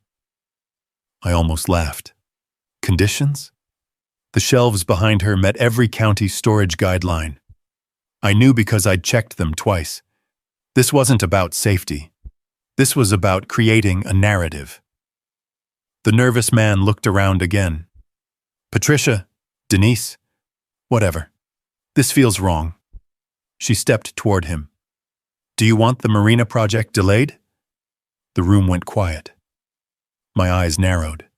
I almost laughed. Conditions? The shelves behind her met every county storage guideline. I knew because I'd checked them twice. This wasn't about safety. This was about creating a narrative. The nervous man looked around again. Patricia, Denise, whatever. This feels wrong. She stepped toward him. Do you want the marina project delayed? The room went quiet. My eyes narrowed.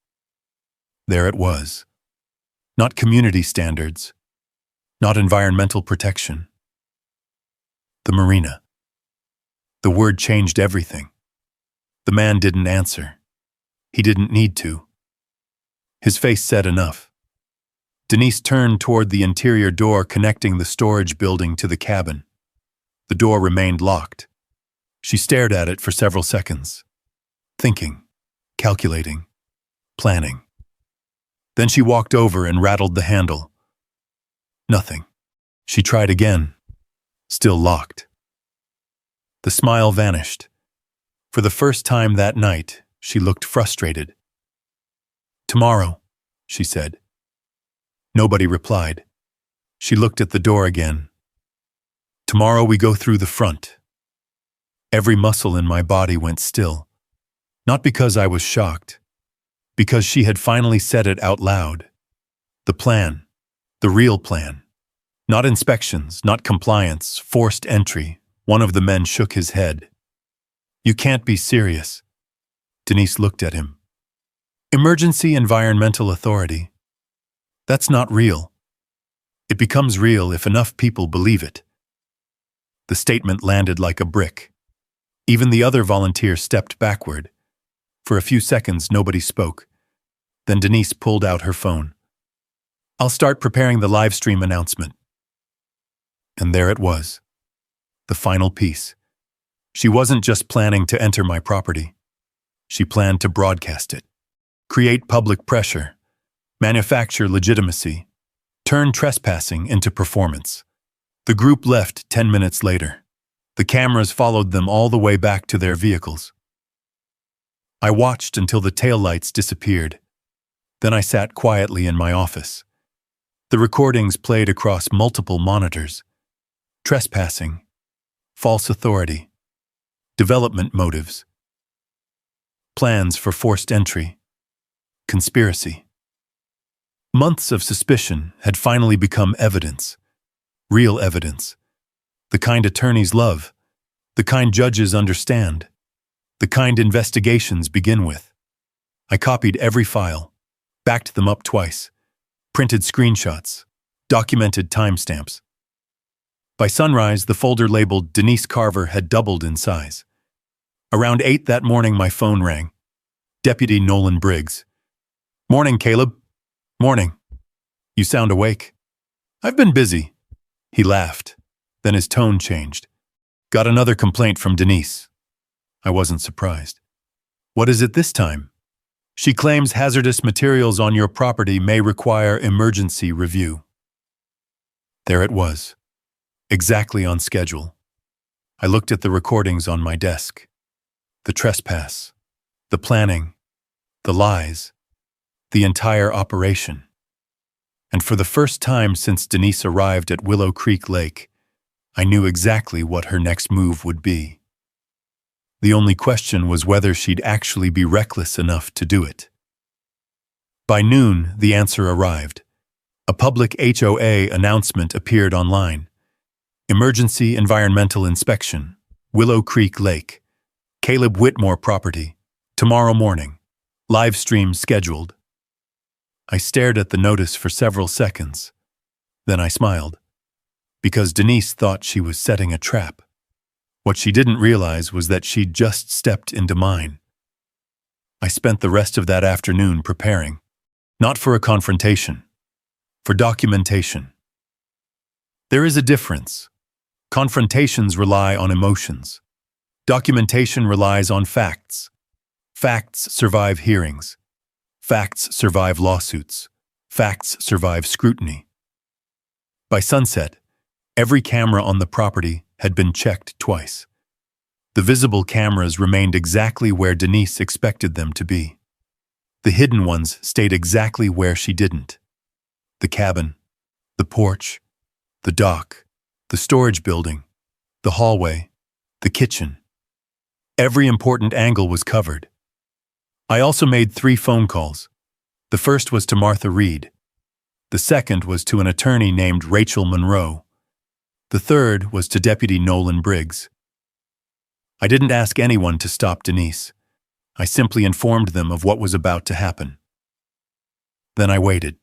There it was. Not community standards. Not environmental protection. The marina. The word changed everything. The man didn't answer. He didn't need to. His face said enough. Denise turned toward the interior door connecting the storage building to the cabin. The door remained locked. She stared at it for several seconds, thinking, calculating, planning. Then she walked over and rattled the handle. Nothing. She tried again. Still locked. The smile vanished. For the first time that night, she looked frustrated. "Tomorrow," she said. Nobody replied. She looked at the door again. "Tomorrow we go through the front." Every muscle in my body went still. Not because I was shocked. Because she had finally said it out loud. The plan. The real plan. Not inspections, not compliance, forced entry. One of the men shook his head. "You can't be serious." Denise looked at him. "Emergency Environmental Authority. That's not real. It becomes real if enough people believe it." The statement landed like a brick. Even the other volunteer stepped backward. For a few seconds, nobody spoke. Then Denise pulled out her phone. "I'll start preparing the live stream announcement." And there it was. The final piece. She wasn't just planning to enter my property. She planned to broadcast it. Create public pressure. Manufacture legitimacy. Turn trespassing into performance. The group left 10 minutes later. The cameras followed them all the way back to their vehicles. I watched until the taillights disappeared. Then I sat quietly in my office. The recordings played across multiple monitors. Trespassing. False authority. Development motives. Plans for forced entry. Conspiracy. Months of suspicion had finally become evidence. Real evidence. The kind attorneys love. The kind judges understand. The kind investigations begin with. I copied every file, backed them up twice, printed screenshots, documented timestamps. By sunrise, the folder labeled Denise Carver had doubled in size. Around 8 that morning, my phone rang. Deputy Nolan Briggs. "Morning, Caleb." "Morning. You sound awake." "I've been busy." He laughed. Then his tone changed. "Got another complaint from Denise." I wasn't surprised. "What is it this time?" "She claims hazardous materials on your property may require emergency review." There it was. Exactly on schedule. I looked at the recordings on my desk. The trespass. The planning. The lies. The entire operation. And for the first time since Denise arrived at Willow Creek Lake, I knew exactly what her next move would be. The only question was whether she'd actually be reckless enough to do it. By noon, the answer arrived. A public HOA announcement appeared online. Emergency Environmental Inspection, Willow Creek Lake, Caleb Whitmore property, tomorrow morning, live stream scheduled. I stared at the notice for several seconds. Then I smiled. Because Denise thought she was setting a trap. What she didn't realize was that she'd just stepped into mine. I spent the rest of that afternoon preparing, not for a confrontation, for documentation. There is a difference. Confrontations rely on emotions. Documentation relies on facts. Facts survive hearings. Facts survive lawsuits. Facts survive scrutiny. By sunset, every camera on the property had been checked twice. The visible cameras remained exactly where Denise expected them to be. The hidden ones stayed exactly where she didn't. The cabin, the porch, the dock, the storage building, the hallway, the kitchen. Every important angle was covered. I also made 3 phone calls. The first was to Martha Reed. The second was to an attorney named Rachel Monroe. The third was to Deputy Nolan Briggs. I didn't ask anyone to stop Denise. I simply informed them of what was about to happen. Then I waited.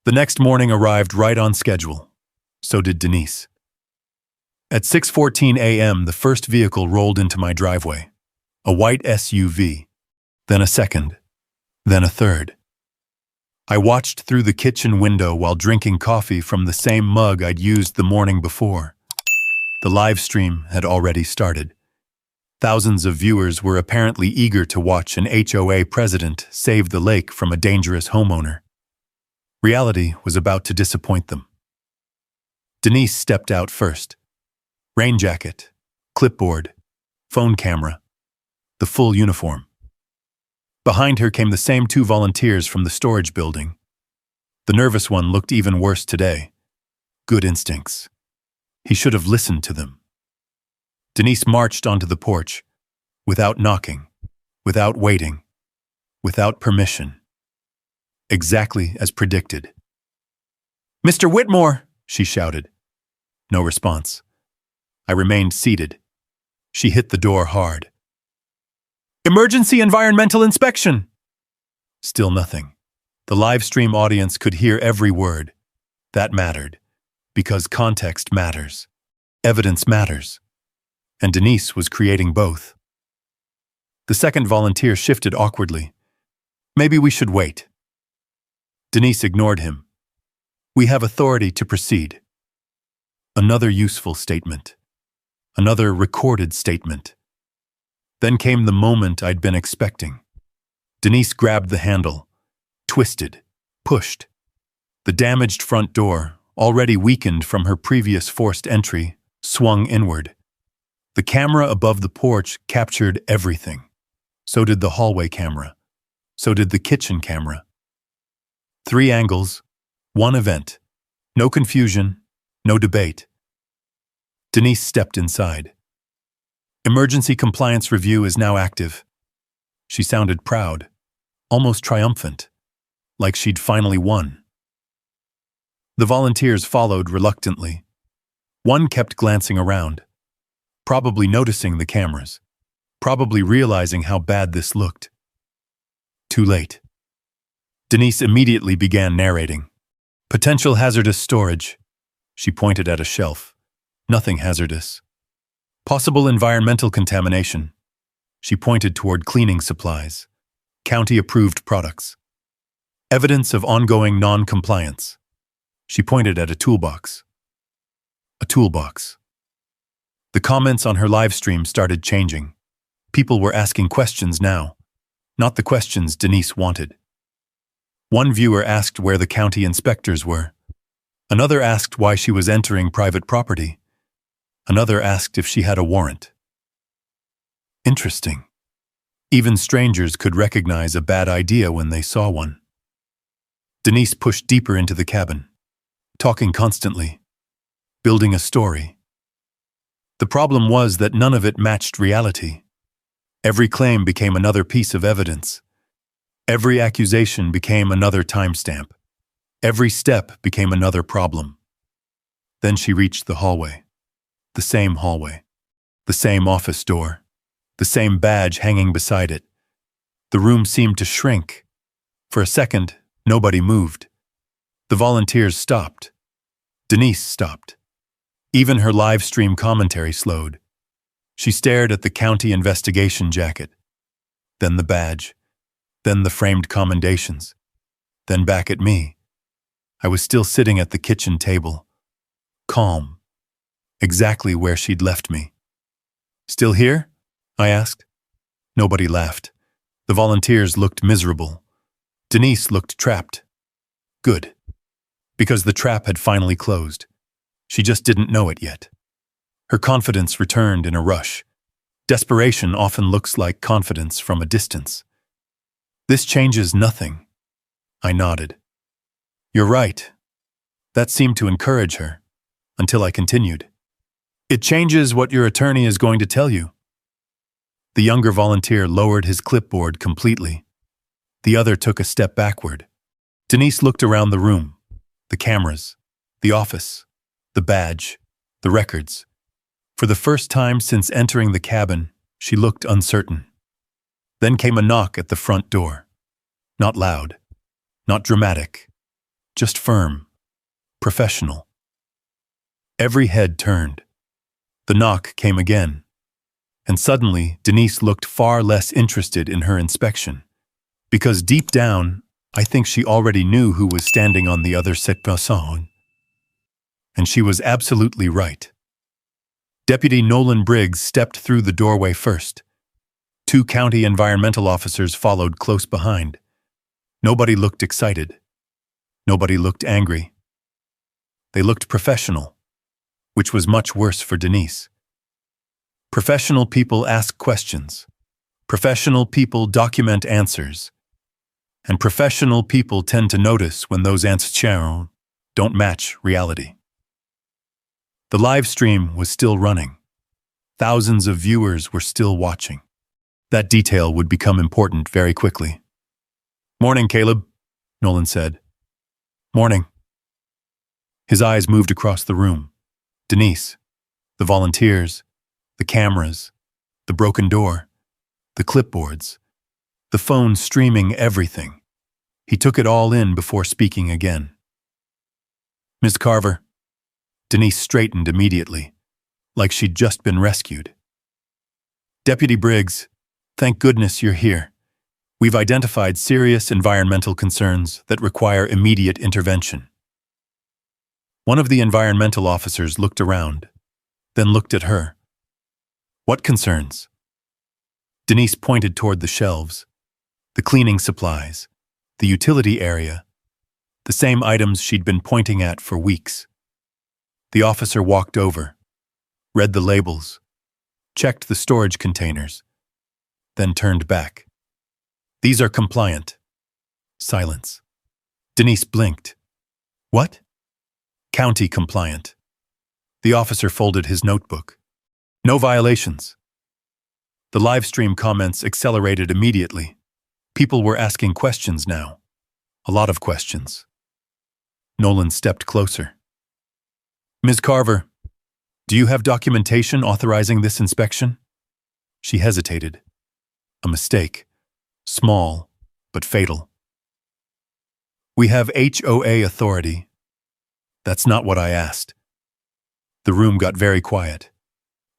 The next morning arrived right on schedule. So did Denise. At 6:14 a.m., the first vehicle rolled into my driveway. A white SUV. Then a second. Then a third. I watched through the kitchen window while drinking coffee from the same mug I'd used the morning before. The live stream had already started. Thousands of viewers were apparently eager to watch an HOA president save the lake from a dangerous homeowner. Reality was about to disappoint them. Denise stepped out first. Rain jacket, clipboard, phone camera, the full uniform. Behind her came the same two volunteers from the storage building. The nervous one looked even worse today. Good instincts. He should have listened to them. Denise marched onto the porch, without knocking, without waiting, without permission. Exactly as predicted. "Mr. Whitmore!" she shouted. No response. I remained seated. She hit the door hard. "Emergency environmental inspection!" Still nothing. The live stream audience could hear every word. That mattered, because context matters. Evidence matters. And Denise was creating both. The second volunteer shifted awkwardly. "Maybe we should wait." Denise ignored him. "We have authority to proceed." Another useful statement. Another recorded statement. Then came the moment I'd been expecting. Denise grabbed the handle, twisted, pushed. The damaged front door, already weakened from her previous forced entry, swung inward. The camera above the porch captured everything. So did the hallway camera. So did the kitchen camera. 3 angles, 1 event. No confusion, no debate. Denise stepped inside. "Emergency compliance review is now active." She sounded proud, almost triumphant, like she'd finally won. The volunteers followed reluctantly. One kept glancing around, probably noticing the cameras, probably realizing how bad this looked. Too late. Denise immediately began narrating. "Potential hazardous storage." She pointed at a shelf. "Nothing hazardous." "Possible environmental contamination." She pointed toward cleaning supplies. "County-approved products." "Evidence of ongoing non-compliance." She pointed at a toolbox. A toolbox. The comments on her live stream started changing. People were asking questions now, not the questions Denise wanted. One viewer asked where the county inspectors were. Another asked why she was entering private property. Another asked if she had a warrant. Interesting. Even strangers could recognize a bad idea when they saw one. Denise pushed deeper into the cabin, talking constantly, building a story. The problem was that none of it matched reality. Every claim became another piece of evidence. Every accusation became another timestamp. Every step became another problem. Then she reached the hallway. The same hallway. The same office door. The same badge hanging beside it. The room seemed to shrink. For a second, nobody moved. The volunteers stopped. Denise stopped. Even her live stream commentary slowed. She stared at the county investigation jacket. Then the badge. Then the framed commendations. Then back at me. I was still sitting at the kitchen table. Calm. Exactly where she'd left me. "Still here?" I asked. Nobody laughed. The volunteers looked miserable. Denise looked trapped. Good. Because the trap had finally closed. She just didn't know it yet. Her confidence returned in a rush. Desperation often looks like confidence from a distance. "This changes nothing." I nodded. "You're right." That seemed to encourage her, until I continued. "It changes what your attorney is going to tell you." The younger volunteer lowered his clipboard completely. The other took a step backward. Denise looked around the room. The cameras, the office, the badge, the records. For the first time since entering the cabin, she looked uncertain. Then came a knock at the front door. Not loud, not dramatic, just firm, professional. Every head turned. The knock came again, And suddenly, Denise looked far less interested in her inspection. Because deep down, I think she already knew who was standing on the other setback. And she was absolutely right. Deputy Nolan Briggs stepped through the doorway first. 2 county environmental officers followed close behind. Nobody looked excited. Nobody looked angry. They looked professional, which was much worse for Denise. Professional people ask questions. Professional people document answers. And professional people tend to notice when those answers don't match reality. The live stream was still running. Thousands of viewers were still watching. That detail would become important very quickly. "Morning, Caleb," Nolan said. "Morning." His eyes moved across the room. Denise, the volunteers, the cameras, the broken door, the clipboards, the phone streaming everything. He took it all in before speaking again. "Ms. Carver." Denise straightened immediately, like she'd just been rescued. "Deputy Briggs, thank goodness you're here. We've identified serious environmental concerns that require immediate intervention." One of the environmental officers looked around, then looked at her. "What concerns?" Denise pointed toward the shelves, the cleaning supplies, the utility area, the same items she'd been pointing at for weeks. The officer walked over, read the labels, checked the storage containers, then turned back. "These are compliant." Silence. Denise blinked. "What?" "County compliant." The officer folded his notebook. "No violations." The live stream comments accelerated immediately. People were asking questions now. A lot of questions. Nolan stepped closer. "Ms. Carver, do you have documentation authorizing this inspection?" She hesitated. A mistake. Small, but fatal. "We have HOA authority." "That's not what I asked." The room got very quiet.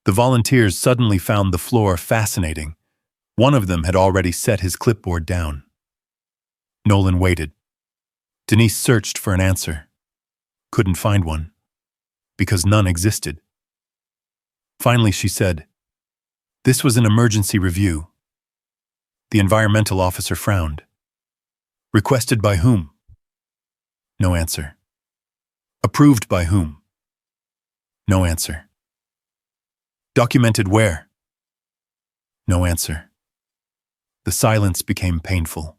The volunteers suddenly found the floor fascinating. One of them had already set his clipboard down. Nolan waited. Denise searched for an answer. Couldn't find one. Because none existed. Finally, she said, "This was an emergency review." The environmental officer frowned. "Requested by whom?" No answer. "Approved by whom?" No answer. "Documented where?" No answer. The silence became painful.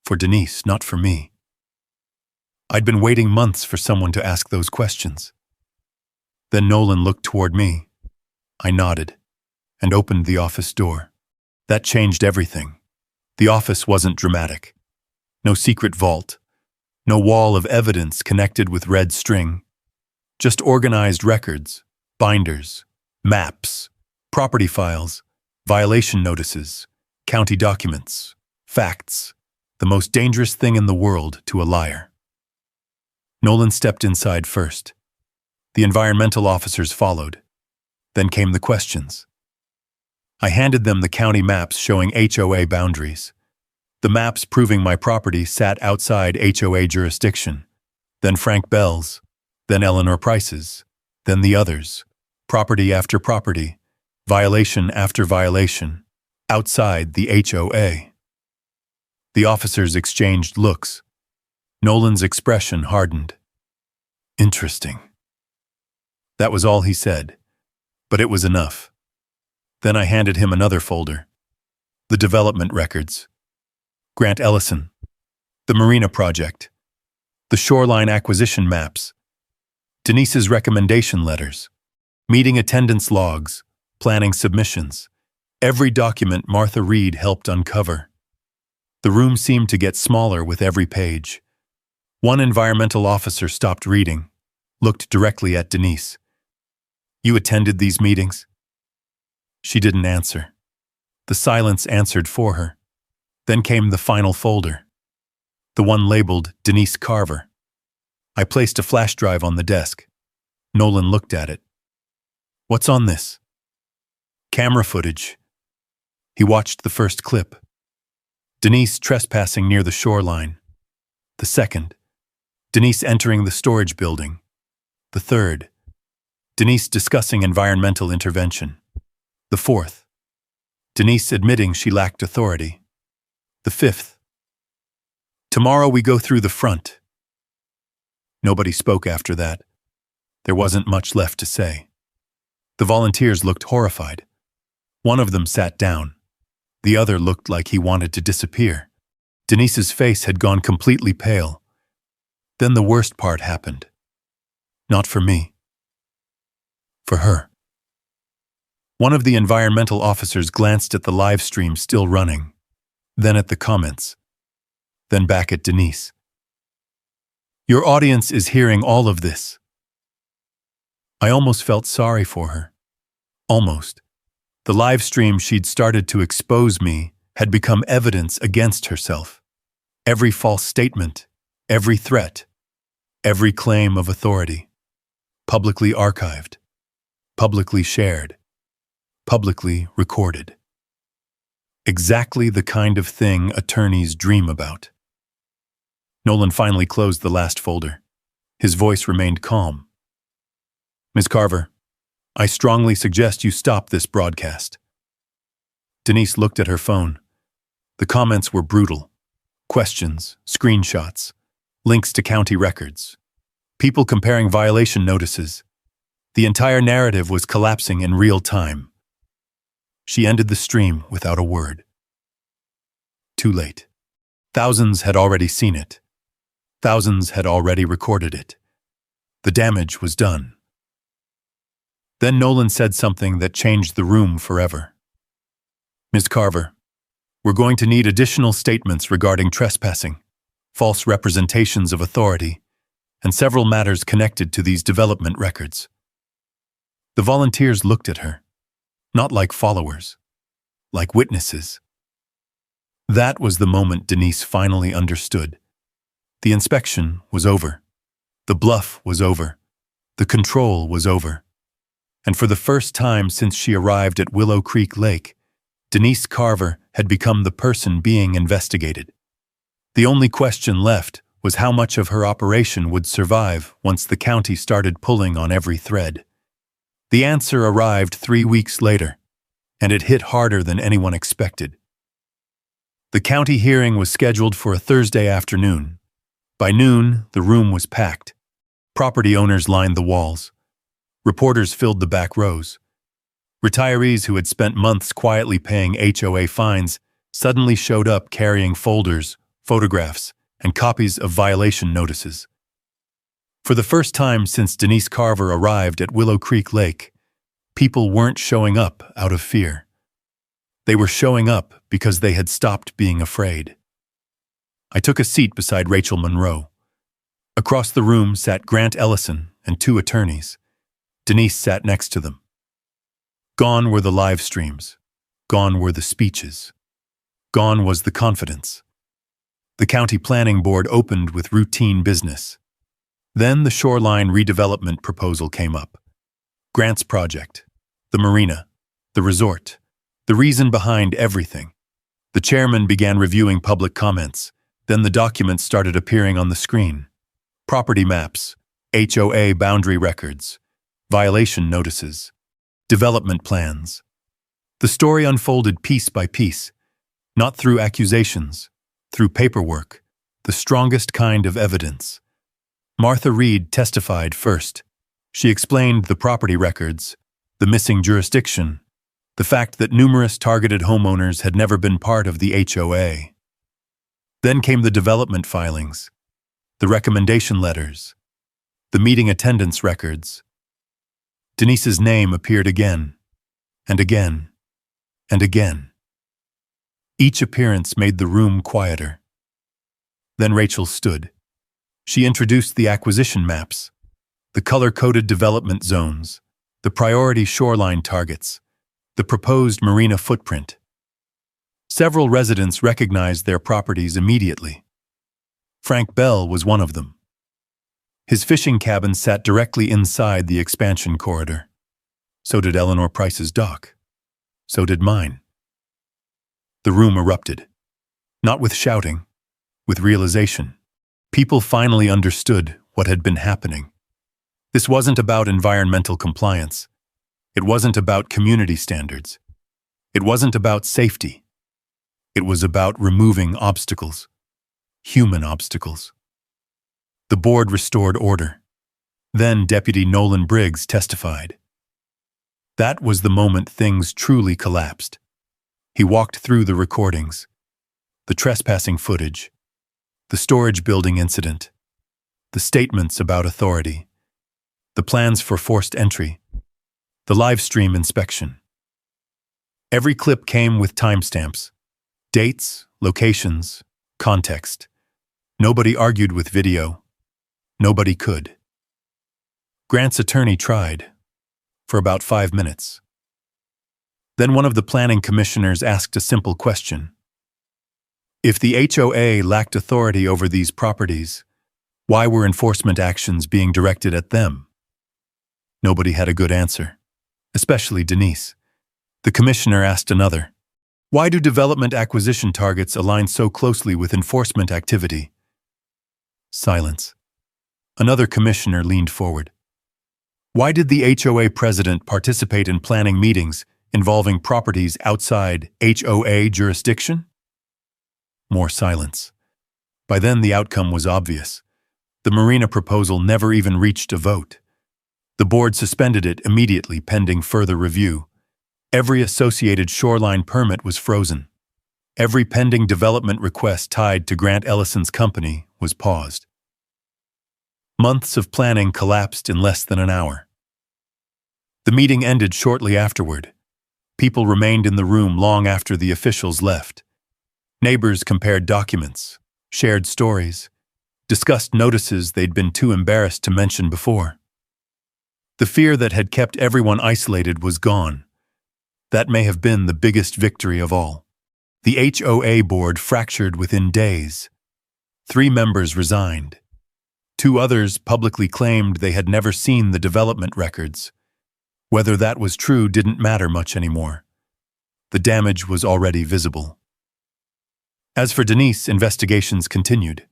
For Denise, not for me. I'd been waiting months for someone to ask those questions. Then Nolan looked toward me. I nodded and opened the office door. That changed everything. The office wasn't dramatic. No secret vault. No wall of evidence connected with red string. Just organized records, binders, maps, property files, violation notices, county documents, facts, the most dangerous thing in the world to a liar. Nolan stepped inside first. The environmental officers followed. Then came the questions. I handed them the county maps showing HOA boundaries. The maps proving my property sat outside HOA jurisdiction. Then Frank Bell's. Then Eleanor Price's. Then the others. Property after property. Violation after violation. Outside the HOA. The officers exchanged looks. Nolan's expression hardened. Interesting. That was all he said, but it was enough. Then I handed him another folder. The development records. Grant Ellison. The Marina Project. The shoreline acquisition maps. Denise's recommendation letters. Meeting attendance logs. Planning submissions. Every document Martha Reed helped uncover. The room seemed to get smaller with every page. One environmental officer stopped reading, looked directly at Denise. "You attended these meetings?" She didn't answer. The silence answered for her. Then came the final folder, the one labeled Denise Carver. I placed a flash drive on the desk. Nolan looked at it. "What's on this?" Camera footage. He watched the first clip. Denise trespassing near the shoreline. The second, Denise entering the storage building. The third, Denise discussing environmental intervention. The fourth, Denise admitting she lacked authority. The fifth, tomorrow we go through the front. Nobody spoke after that. There wasn't much left to say. The volunteers looked horrified. One of them sat down. The other looked like he wanted to disappear. Denise's face had gone completely pale. Then the worst part happened. Not for me. For her. One of the environmental officers glanced at the live stream still running, then at the comments, then back at Denise. Your audience is hearing all of this. I almost felt sorry for her. Almost. The live stream she'd started to expose me had become evidence against herself. Every false statement, every threat, every claim of authority. Publicly archived, publicly shared, publicly recorded. Exactly the kind of thing attorneys dream about. Nolan finally closed the last folder. His voice remained calm. Ms. Carver, I strongly suggest you stop this broadcast. Denise looked at her phone. The comments were brutal. Questions, screenshots, links to county records, people comparing violation notices. The entire narrative was collapsing in real time. She ended the stream without a word. Too late. Thousands had already seen it. Thousands had already recorded it. The damage was done. Then Nolan said something that changed the room forever. Ms. Carver, we're going to need additional statements regarding trespassing, false representations of authority, and several matters connected to these development records. The volunteers looked at her, not like followers, like witnesses. That was the moment Denise finally understood. The inspection was over. The bluff was over. The control was over. And for the first time since she arrived at Willow Creek Lake, Denise Carver had become the person being investigated. The only question left was how much of her operation would survive once the county started pulling on every thread. The answer arrived 3 weeks later, and it hit harder than anyone expected. The county hearing was scheduled for a Thursday afternoon. By noon, the room was packed. Property owners lined the walls. Reporters filled the back rows. Retirees who had spent months quietly paying HOA fines suddenly showed up carrying folders, photographs, and copies of violation notices. For the first time since Denise Carver arrived at Willow Creek Lake, people weren't showing up out of fear. They were showing up because they had stopped being afraid. I took a seat beside Rachel Monroe. Across the room sat Grant Ellison and 2 attorneys. Denise sat next to them. Gone were the live streams. Gone were the speeches. Gone was the confidence. The county planning board opened with routine business. Then the shoreline redevelopment proposal came up. Grant's project, the marina, the resort, the reason behind everything. The chairman began reviewing public comments. Then the documents started appearing on the screen. Property maps, HOA boundary records, violation notices, development plans. The story unfolded piece by piece, not through accusations, through paperwork, the strongest kind of evidence. Martha Reed testified first. She explained the property records, the missing jurisdiction, the fact that numerous targeted homeowners had never been part of the HOA. Then came the development filings, the recommendation letters, the meeting attendance records. Denise's name appeared again, and again, and again. Each appearance made the room quieter. Then Rachel stood. She introduced the acquisition maps, the color-coded development zones, the priority shoreline targets, the proposed marina footprint. Several residents recognized their properties immediately. Frank Bell was one of them. His fishing cabin sat directly inside the expansion corridor. So did Eleanor Price's dock. So did mine. The room erupted. Not with shouting, with realization. People finally understood what had been happening. This wasn't about environmental compliance. It wasn't about community standards. It wasn't about safety. It was about removing obstacles, human obstacles. The board restored order. Then Deputy Nolan Briggs testified. That was the moment things truly collapsed. He walked through the recordings, the trespassing footage, the storage building incident, the statements about authority, the plans for forced entry, the live stream inspection. Every clip came with timestamps, dates, locations, context. Nobody argued with video. Nobody could. Grant's attorney tried, for about 5 minutes. Then one of the planning commissioners asked a simple question. If the HOA lacked authority over these properties, why were enforcement actions being directed at them? Nobody had a good answer, especially Denise. The commissioner asked another. Why do development acquisition targets align so closely with enforcement activity? Silence. Another commissioner leaned forward. Why did the HOA president participate in planning meetings involving properties outside HOA jurisdiction? More silence. By then the outcome was obvious. The marina proposal never even reached a vote. The board suspended it immediately pending further review. Every associated shoreline permit was frozen. Every pending development request tied to Grant Ellison's company was paused. Months of planning collapsed in less than an hour. The meeting ended shortly afterward. People remained in the room long after the officials left. Neighbors compared documents, shared stories, discussed notices they'd been too embarrassed to mention before. The fear that had kept everyone isolated was gone. That may have been the biggest victory of all. The HOA board fractured within days. 3 members resigned. 2 others publicly claimed they had never seen the development records. Whether that was true didn't matter much anymore. The damage was already visible. As for Denise, investigations continued.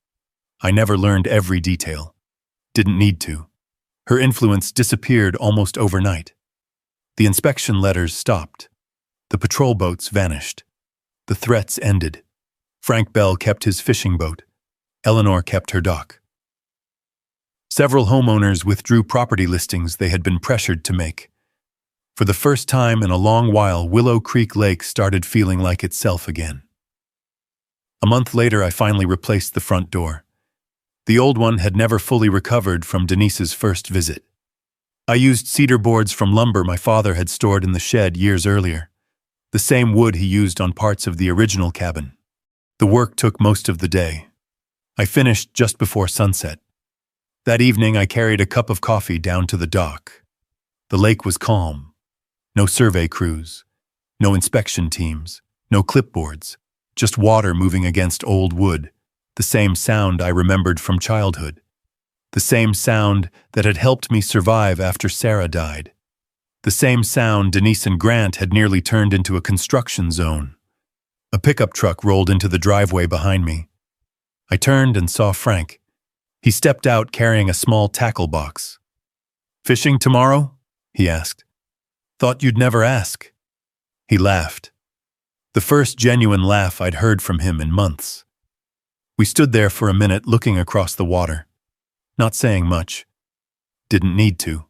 I never learned every detail. Didn't need to. Her influence disappeared almost overnight. The inspection letters stopped. The patrol boats vanished. The threats ended. Frank Bell kept his fishing boat. Eleanor kept her dock. Several homeowners withdrew property listings they had been pressured to make. For the first time in a long while, Willow Creek Lake started feeling like itself again. A month later, I finally replaced the front door. The old one had never fully recovered from Denise's first visit. I used cedar boards from lumber my father had stored in the shed years earlier, the same wood he used on parts of the original cabin. The work took most of the day. I finished just before sunset. That evening, I carried a cup of coffee down to the dock. The lake was calm. No survey crews, no inspection teams, no clipboards, just water moving against old wood, the same sound I remembered from childhood, the same sound that had helped me survive after Sarah died, the same sound Denise and Grant had nearly turned into a construction zone. A pickup truck rolled into the driveway behind me. I turned and saw Frank. He stepped out carrying a small tackle box. "Fishing tomorrow?" he asked. "Thought you'd never ask." He laughed. The first genuine laugh I'd heard from him in months. We stood there for a minute looking across the water, not saying much. Didn't need to.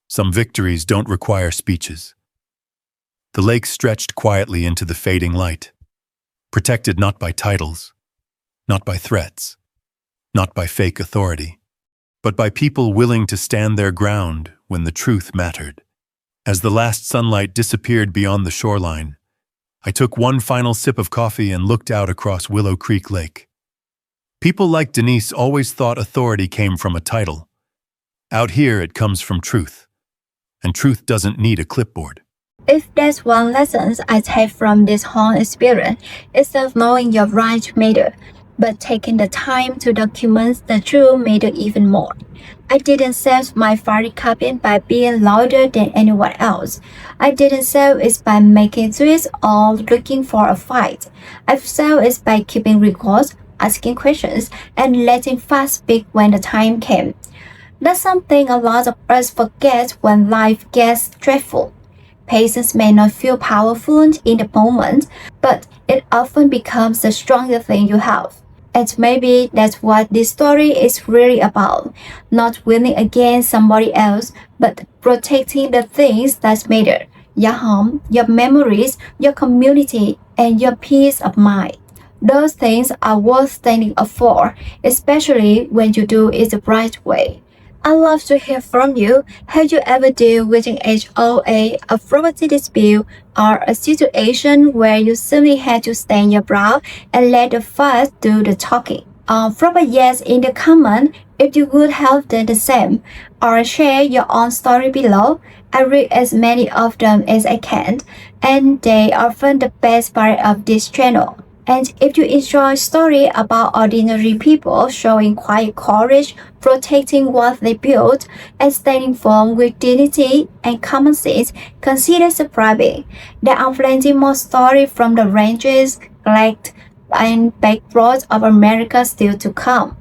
Some victories don't require speeches. The lake stretched quietly into the fading light, protected not by titles, not by threats, not by fake authority, but by people willing to stand their ground when the truth mattered. As the last sunlight disappeared beyond the shoreline, I took one final sip of coffee and looked out across Willow Creek Lake. People like Denise always thought authority came from a title. Out here, it comes from truth. And truth doesn't need a clipboard. If there's one lesson I take from this whole experience, it's that knowing your right matter. but taking the time to document the truth mattered even more. I didn't save my fiery cabin by being louder than anyone else. I didn't save it by making threats or looking for a fight. I saved it by keeping records, asking questions, and letting facts speak when the time came. That's something a lot of us forget when life gets stressful. Patience may not feel powerful in the moment, but it often becomes the strongest thing you have. And maybe that's what this story is really about. Not winning against somebody else, but protecting the things that matter. Your home, your memories, your community, and your peace of mind. Those things are worth standing up for, especially when you do it the right way. I'd love to hear from you. Have you ever dealt with an HOA, a property dispute, or a situation where you simply had to stand your ground and let the facts do the talking? Drop a yes in the comment if you would have done the same, or share your own story below. I read as many of them as I can, and they are often the best part of this channel. And if you enjoy stories about ordinary people showing quiet courage, protecting what they built, and standing firm with dignity and common sense, consider subscribing. There are plenty more stories from the ranges, neglect, and back roads of America still to come.